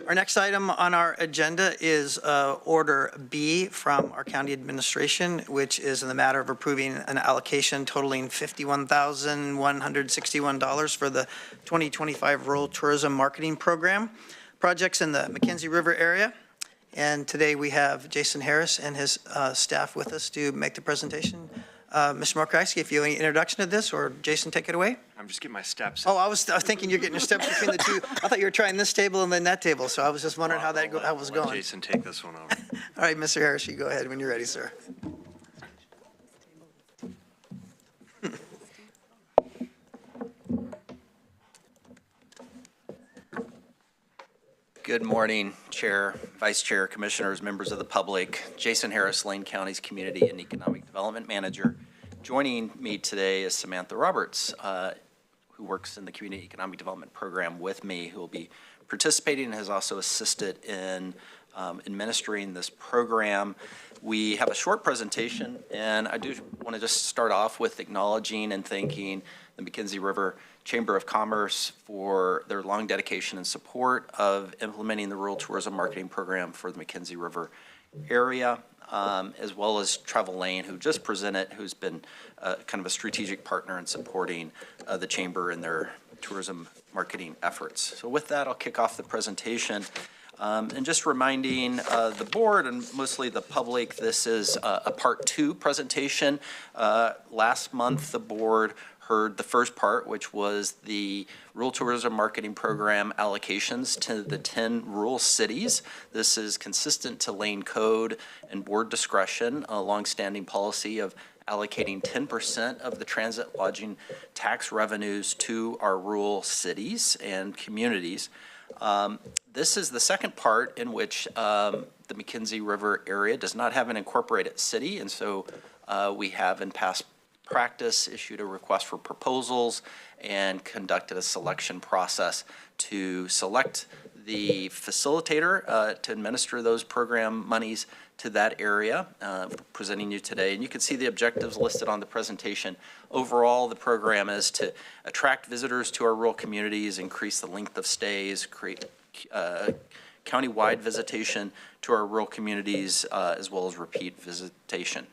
A: Our next item on our agenda is Order B from our county administration, which is in the matter of approving an allocation totaling $51,161 for the 2025 Rural Tourism Marketing Program projects in the McKenzie River area. And today we have Jason Harris and his staff with us to make the presentation. Mr. Markowski, if you have any introduction to this, or Jason, take it away.
H: I'm just getting my steps.
A: Oh, I was thinking you're getting your steps between the two. I thought you were trying this table and then that table, so I was just wondering how that was going.
H: Let Jason take this one over.
A: All right, Mr. Harris, you go ahead when you're ready, sir.
F: Good morning, Chair, Vice Chair, Commissioners, members of the public. Jason Harris, Lane County's Community and Economic Development Manager. Joining me today is Samantha Roberts, who works in the Community Economic Development Program with me, who will be participating and has also assisted in administering this program. We have a short presentation, and I do want to just start off with acknowledging and thanking the McKenzie River Chamber of Commerce for their long dedication and support of implementing the Rural Tourism Marketing Program for the McKenzie River area, as well as Travel Lane, who just presented, who's been kind of a strategic partner in supporting the Chamber in their tourism marketing efforts. So with that, I'll kick off the presentation. And just reminding the board and mostly the public, this is a part 2 presentation. Last month, the board heard the first part, which was the Rural Tourism Marketing Program allocations to the 10 rural cities. This is consistent to Lane Code and board discretion, a longstanding policy of allocating 10% of the transit lodging tax revenues to our rural cities and communities. This is the second part in which the McKenzie River area does not have an incorporated city, and so we have in past practice issued a request for proposals and conducted a selection process to select the facilitator to administer those program monies to that area, presenting you today. And you can see the objectives listed on the presentation. Overall, the program is to attract visitors to our rural communities, increase the length of stays, create county-wide visitation to our rural communities, as well as repeat visitation.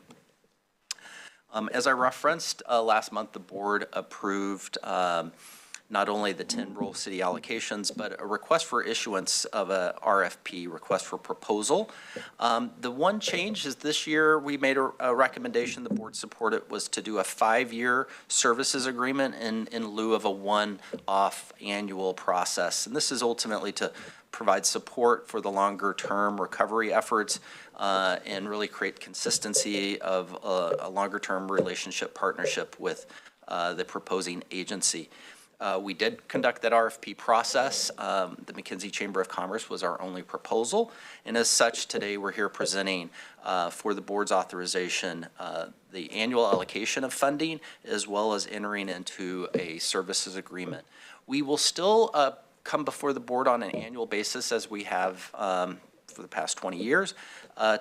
F: As I referenced, last month the board approved not only the 10 rural city allocations, but a request for issuance of a RFP, request for proposal. The one change is this year we made a recommendation, the board supported, was to do a 5-year services agreement in lieu of a one-off annual process. And this is ultimately to provide support for the longer-term recovery efforts and really create consistency of a longer-term relationship partnership with the proposing agency. We did conduct that RFP process. The McKinsey Chamber of Commerce was our only proposal, and as such, today we're here presenting for the board's authorization the annual allocation of funding, as well as entering into a services agreement. We will still come before the board on an annual basis, as we have for the past 20 years,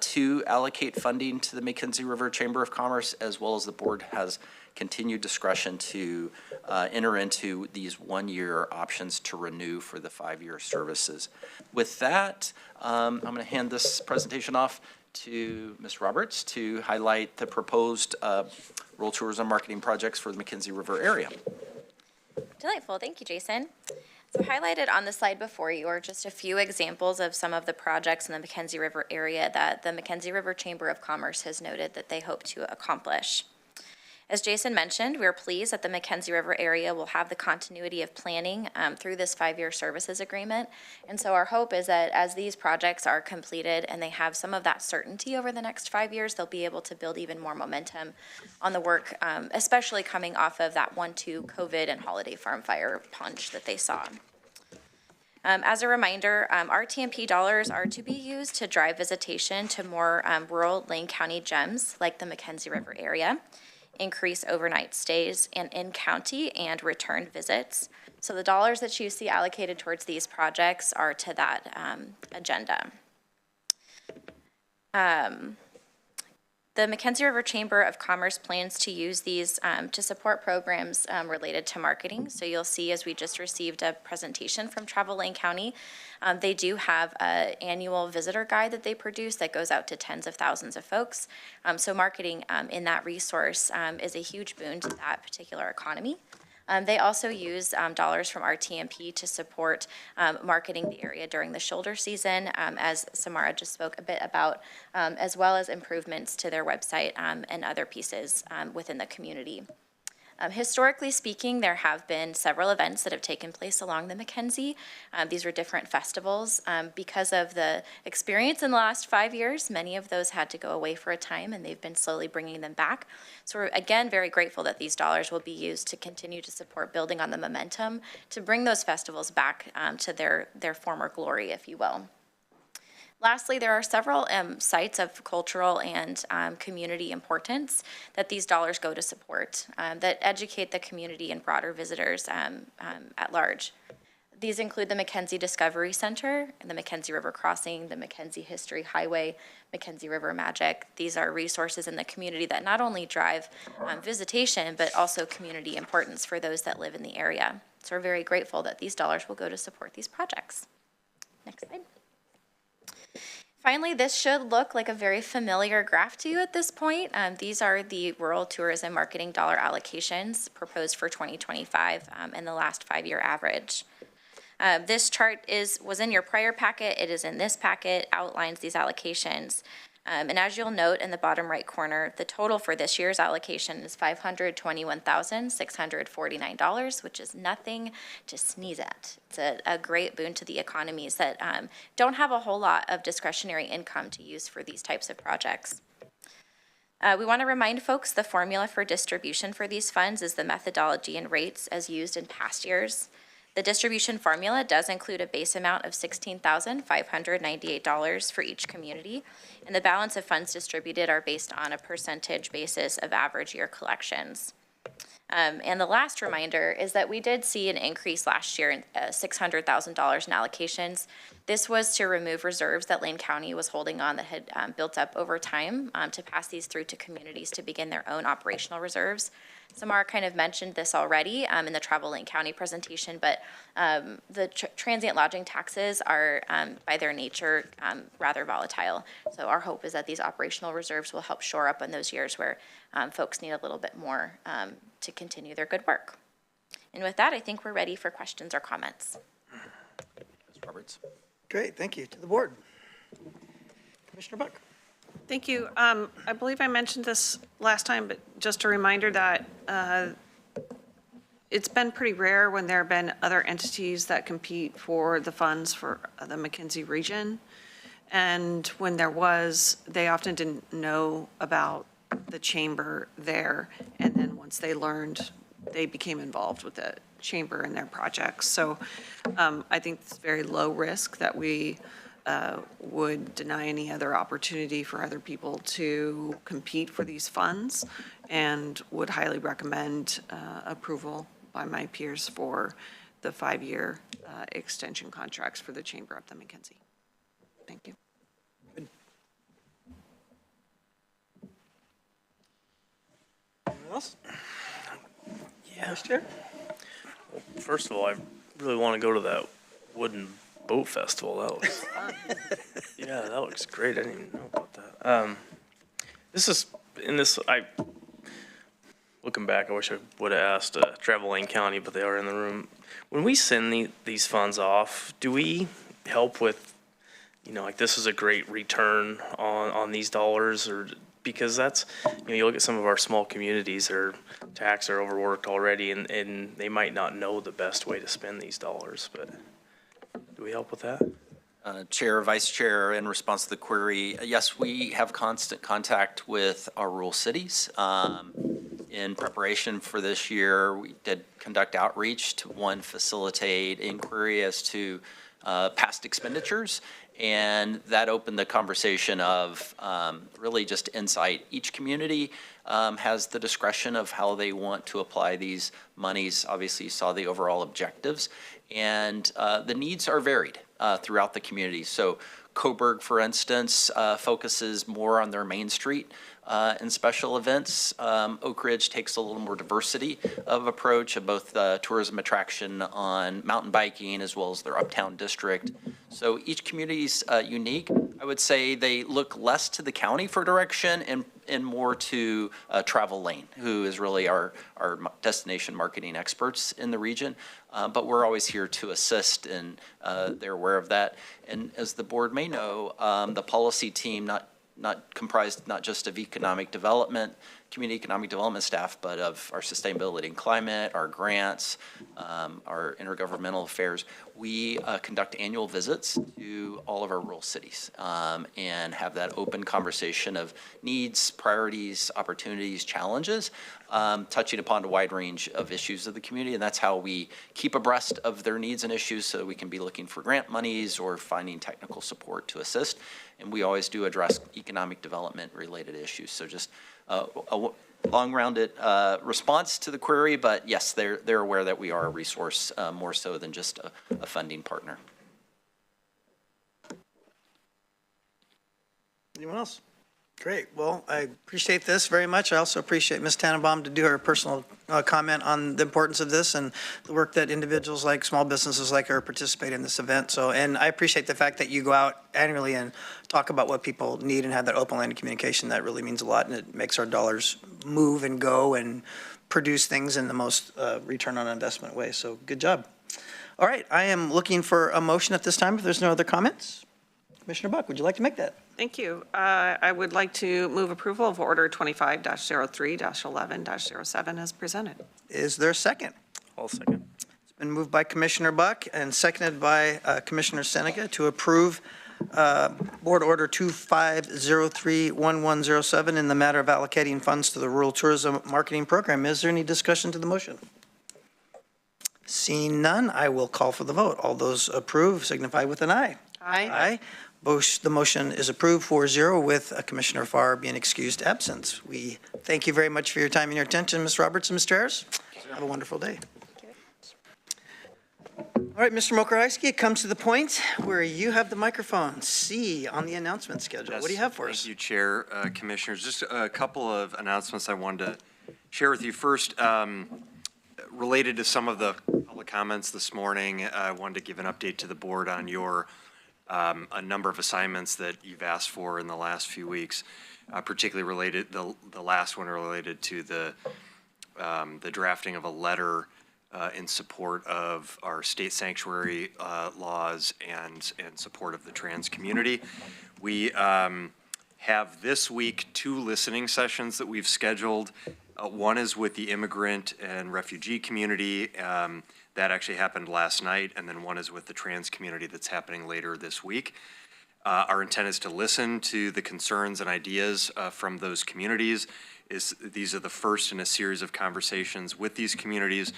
F: to allocate funding to the McKinsey River Chamber of Commerce, as well as the board has continued discretion to enter into these one-year options to renew for the 5-year services. With that, I'm going to hand this presentation off to Ms. Roberts to highlight the proposed rural tourism marketing projects for the McKinsey River area.
G: Delightful. Thank you, Jason. So highlighted on the slide before you are just a few examples of some of the projects in the McKinsey River area that the McKinsey River Chamber of Commerce has noted that they hope to accomplish. As Jason mentioned, we're pleased that the McKinsey River area will have the continuity of planning through this 5-year services agreement. And so our hope is that as these projects are completed and they have some of that certainty over the next 5 years, they'll be able to build even more momentum on the work, especially coming off of that 1-2 COVID and holiday farm fire punch that they saw. As a reminder, RTMP dollars are to be used to drive visitation to more rural Lane County gems like the McKinsey River area, increase overnight stays and in-county and return visits. So the dollars that you see allocated towards these projects are to that agenda. The McKinsey River Chamber of Commerce plans to use these to support programs related to marketing. So you'll see, as we just received a presentation from Travel Lane County, they do have an annual visitor guide that they produce that goes out to tens of thousands of folks. So marketing in that resource is a huge boon to that particular economy. They also use dollars from RTMP to support marketing the area during the shoulder season, as Samara just spoke a bit about, as well as improvements to their website and other pieces within the community. Historically speaking, there have been several events that have taken place along the McKinsey. These were different festivals. Because of the experience in the last 5 years, many of those had to go away for a time, and they've been slowly bringing them back. So we're, again, very grateful that these dollars will be used to continue to support building on the momentum to bring those festivals back to their former glory, if you will. Lastly, there are several sites of cultural and community importance that these dollars go to support that educate the community and broader visitors at large. These include the McKinsey Discovery Center, the McKinsey River Crossing, the McKinsey History Highway, McKinsey River Magic. These are resources in the community that not only drive visitation, but also community importance for those that live in the area. So we're very grateful that these dollars will go to support these projects. Next slide. Finally, this should look like a very familiar graph to you at this point. These are the rural tourism marketing dollar allocations proposed for 2025 and the last 5-year average. This chart was in your prior packet. It is in this packet, outlines these allocations. And as you'll note in the bottom right corner, the total for this year's allocation is $521,649, which is nothing to sneeze at. It's a great boon to the economies that don't have a whole lot of discretionary income to use for these types of projects. We want to remind folks the formula for distribution for these funds is the methodology and rates as used in past years. The distribution formula does include a base amount of $16,598 for each community, and the balance of funds distributed are based on a percentage basis of average year collections. And the last reminder is that we did see an increase last year in $600,000 in allocations. This was to remove reserves that Lane County was holding on that had built up over time to pass these through to communities to begin their own operational reserves. Samara kind of mentioned this already in the Travel Lane County presentation, but the transient lodging taxes are, by their nature, rather volatile. So our hope is that these operational reserves will help shore up in those years where folks need a little bit more to continue their good work. And with that, I think we're ready for questions or comments.
F: Ms. Roberts.
A: Great, thank you. To the board. Commissioner Buck.
V: Thank you. I believe I mentioned this last time, but just a reminder that it's been pretty rare when there have been other entities that compete for the funds for the McKenzie region. And when there was, they often didn't know about the chamber there. And then once they learned, they became involved with the chamber and their projects. So I think it's very low risk that we would deny any other opportunity for other people to compete for these funds, and would highly recommend approval by my peers for the 5-year extension contracts for the Chamber of the McKenzie. Thank you.
A: Anyone else?
T: Yeah.
A: Vice Chair?
T: Well, first of all, I really want to go to that wooden boat festival. That looks yeah, that looks great. I didn't even know about that. Looking back, I wish I would have asked Travel Lane County, but they are in the room. When we send these funds off, do we help with, like this is a great return on these dollars, or because that's, you look at some of our small communities that are taxed or overworked already, and they might not know the best way to spend these dollars, but do we help with that?
F: Chair, Vice Chair, in response to the query, yes, we have constant contact with our rural cities. In preparation for this year, we did conduct outreach to, facilitate inquiry as to past expenditures, and that opened the conversation of really just insight. Each community has the discretion of how they want to apply these monies. Obviously, you saw the overall objectives, and the needs are varied throughout the community. So Coburg, for instance, focuses more on their Main Street and special events. Oak Ridge takes a little more diversity of approach of both tourism attraction on mountain biking as well as their uptown district. So each community's unique. I would say they look less to the county for direction and more to Travel Lane, who is really our destination marketing experts in the region. But we're always here to assist, and they're aware of that. And as the board may know, the policy team, not comprised not just of economic development, community economic development staff, but of our sustainability and climate, our grants, our intergovernmental affairs. We conduct annual visits to all of our rural cities and have that open conversation of needs, priorities, opportunities, challenges, touching upon a wide range of issues of the community. And that's how we keep abreast of their needs and issues so that we can be looking for grant monies or finding technical support to assist. And we always do address economic development related issues. So just a long-rounded response to the query, but yes, they're aware that we are a resource more so than just a funding partner.
A: Anyone else? Great. Well, I appreciate this very much. I also appreciate Ms. Tannenbaum to do her personal comment on the importance of this and the work that individuals like small businesses like her participate in this event. So, and I appreciate the fact that you go out annually and talk about what people need and have that open line of communication. That really means a lot, and it makes our dollars move and go and produce things in the most return on investment way. So good job. All right. I am looking for a motion at this time if there's no other comments. Commissioner Buck, would you like to make that?
V: Thank you. I would like to move approval of Order 25-03-11-07 as presented.
A: Is there a second?
T: I'll second.
A: It's been moved by Commissioner Buck and seconded by Commissioner Seneca to approve Board Order 2503-1107 in the matter of allocating funds to the Rural Tourism Marketing Program. Is there any discussion to the motion? Seeing none, I will call for the vote. All those approve signify with an aye.
V: Aye.
A: Aye. The motion is approved 4-0 with Commissioner Farr being excused absence. We thank you very much for your time and your attention, Ms. Roberts and Mr. Harris. Have a wonderful day. All right, Mr. Mokrajewski, it comes to the point where you have the microphone. C on the announcement schedule. What do you have for us?
I: Thank you, Chair, Commissioners. Just a couple of announcements I wanted to share with you. First, related to some of the public comments this morning, I wanted to give an update to the board on your a number of assignments that you've asked for in the last few weeks, particularly related, the last one related to the drafting of a letter in support of our state sanctuary laws and support of the trans community. We have this week 2 listening sessions that we've scheduled. One is with the immigrant and refugee community. That actually happened last night, and then one is with the trans community that's happening later this week. Our intent is to listen to the concerns and ideas from those communities. These are the first in a series of conversations with these communities.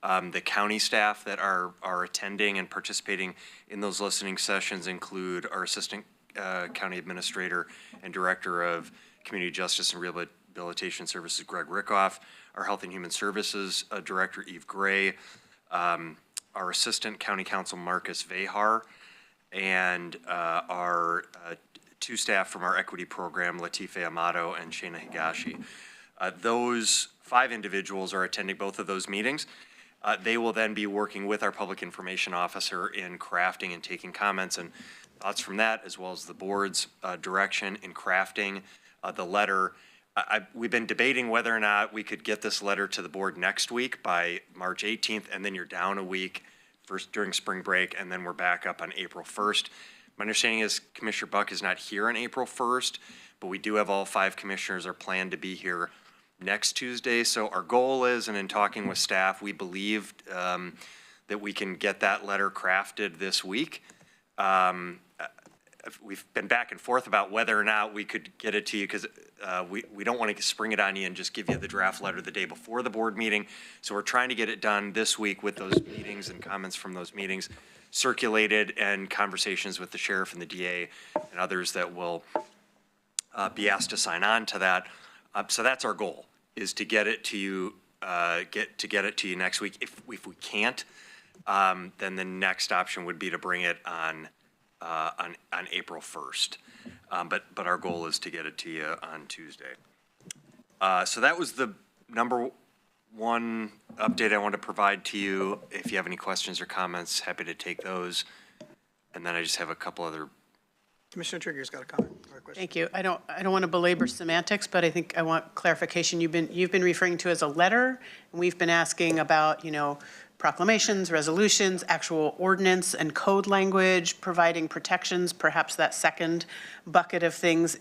I: The county staff that are attending and participating in those listening sessions include our Assistant County Administrator and Director of Community Justice and Rehabilitation Services, Greg Rickoff, our Health and Human Services Director, Eve Gray, our Assistant County Counsel, Marcus Vehar, and our 2 staff from our equity program, Latife Amato and Shana Higashi. Those 5 individuals are attending both of those meetings. They will then be working with our public information officer in crafting and taking comments and thoughts from that, as well as the board's direction in crafting the letter. We've been debating whether or not we could get this letter to the board next week by March 18th, and then you're down a week during spring break, and then we're back up on April 1st. My understanding is Commissioner Buck is not here on April 1st, but we do have all 5 commissioners are planned to be here next Tuesday. So our goal is, and in talking with staff, we believe that we can get that letter crafted this week. We've been back and forth about whether or not we could get it to you because we don't want to spring it on you and just give you the draft letter the day before the board meeting. So we're trying to get it done this week with those meetings and comments from those meetings circulated and conversations with the sheriff and the DA and others that will be asked to sign on to that. So that's our goal, is to get it to you, get it to you next week. If we can't, then the next option would be to bring it on April 1st. But our goal is to get it to you on Tuesday. So that was the number one update I wanted to provide to you. If you have any questions or comments, happy to take those. And then I just have a couple other.
A: Commissioner Trigger's got a comment or a question.
C: Thank you. I don't want to belabor semantics, but I think I want clarification. You've been referring to as a letter, and we've been asking about, proclamations, resolutions, actual ordinance and code language, providing protections, perhaps that second bucket of things.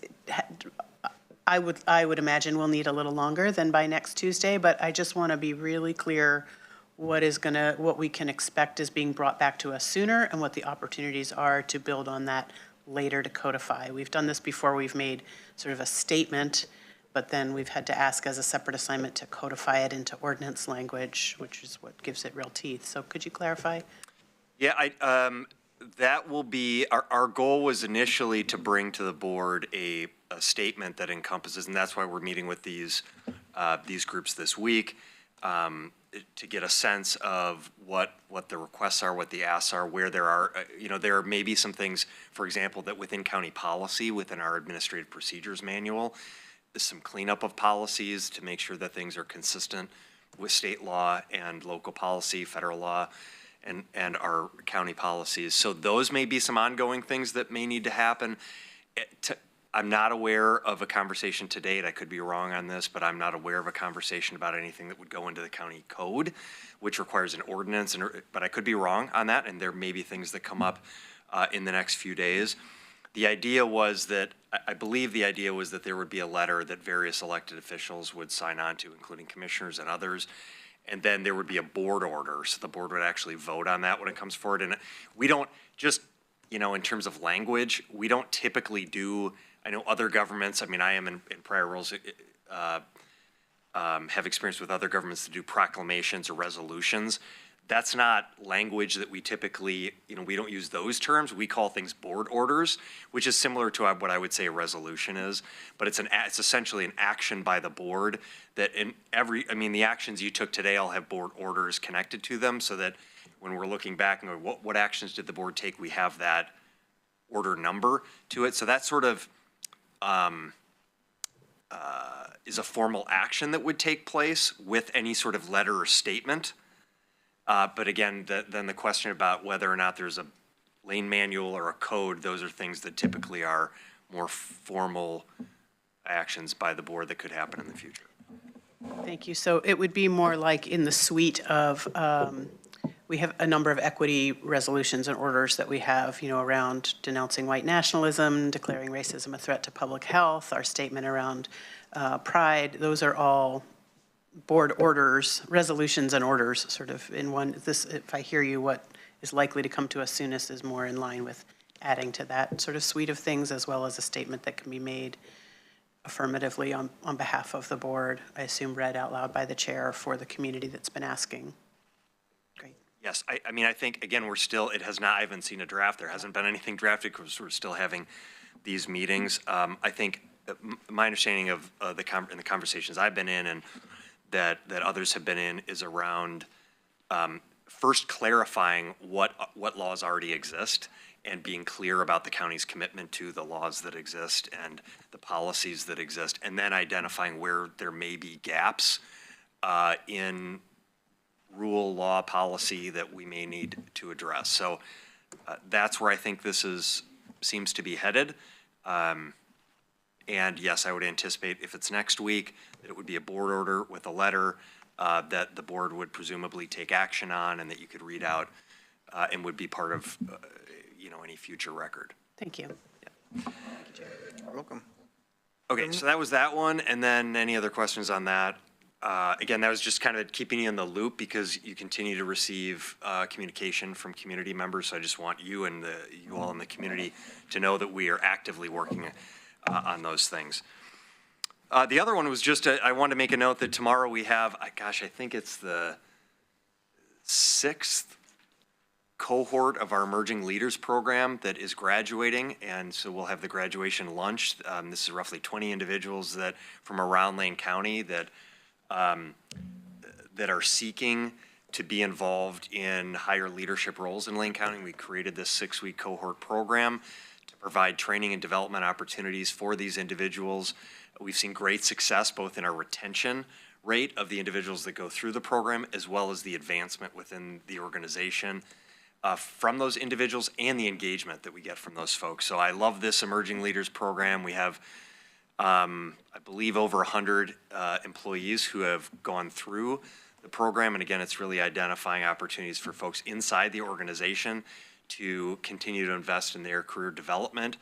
C: I would imagine we'll need a little longer than by next Tuesday, but I just want to be really clear what we can expect is being brought back to us sooner and what the opportunities are to build on that later to codify. We've done this before. We've made sort of a statement, but then we've had to ask as a separate assignment to codify it into ordinance language, which is what gives it real teeth. So could you clarify?
I: Yeah, that will be, our goal was initially to bring to the board a statement that encompasses, and that's why we're meeting with these groups this week, to get a sense of what the requests are, what the asks are, where there are, there may be some things, for example, that within county policy, within our administrative procedures manual, some cleanup of policies to make sure that things are consistent with state law and local policy, federal law, and our county policies. So those may be some ongoing things that may need to happen. I'm not aware of a conversation to date. I could be wrong on this, but I'm not aware of a conversation about anything that would go into the county code, which requires an ordinance. But I could be wrong on that, and there may be things that come up in the next few days. The idea was that, I believe the idea was that there would be a letter that various elected officials would sign on to, including commissioners and others, and then there would be a board order, so the board would actually vote on that when it comes forward. And we don't just, in terms of language, we don't typically do, I know other governments, I am in prior roles, have experience with other governments to do proclamations or resolutions. That's not language that we typically, we don't use those terms. We call things board orders, which is similar to what I would say a resolution is. But it's essentially an action by the board that the actions you took today all have board orders connected to them, so that when we're looking back and going, what actions did the board take, we have that order number to it. So that sort of is a formal action that would take place with any sort of letter or statement. But again, then the question about whether or not there's a lane manual or a code, those are things that typically are more formal actions by the board that could happen in the future.
C: Thank you. So it would be more like in the suite of, we have a number of equity resolutions and orders that we have, around denouncing white nationalism, declaring racism a threat to public health, our statement around pride. Those are all board orders, resolutions and orders sort of in one. This, if I hear you, what is likely to come to us soonest is more in line with adding to that sort of suite of things, as well as a statement that can be made affirmatively on behalf of the board, I assume read out loud by the chair for the community that's been asking. Great.
I: Yes, I think, again, I haven't seen a draft. There hasn't been anything drafted because we're still having these meetings. I think my understanding of in the conversations I've been in and that others have been in is around first clarifying what laws already exist and being clear about the county's commitment to the laws that exist and the policies that exist, and then identifying where there may be gaps in rule, law, policy that we may need to address. So that's where I think this seems to be headed. And yes, I would anticipate if it's next week, that it would be a board order with a letter that the board would presumably take action on and that you could read out and would be part of any future record.
C: Thank you.
A: You're welcome.
I: Okay, so that was that one. And then any other questions on that? Again, that was just kind of keeping you in the loop because you continue to receive communication from community members. So I just want you and you all in the community to know that we are actively working on those things. The other one was just, I wanted to make a note that tomorrow we have, I think it's the 6th cohort of our Emerging Leaders Program that is graduating, and so we'll have the graduation lunch. This is roughly 20 individuals from around Lane County that are seeking to be involved in higher leadership roles in Lane County. We created this 6-week cohort program to provide training and development opportunities for these individuals. We've seen great success both in our retention rate of the individuals that go through the program, as well as the advancement within the organization from those individuals and the engagement that we get from those folks. So I love this Emerging Leaders Program. We have, I believe, over 100 employees who have gone through the program. And again, it's really identifying opportunities for folks inside the organization to continue to invest in their career development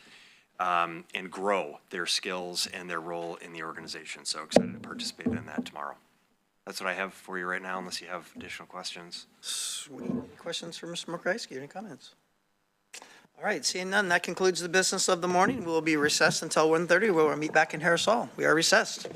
I: and grow their skills and their role in the organization. So excited to participate in that tomorrow. That's what I have for you right now, unless you have additional questions.
A: Sweet. Questions for Mr. Mokreisky? Any comments? All right, seeing none, that concludes the business of the morning. We will be recessed until 1:30. We'll meet back in Harris Hall. We are recessed.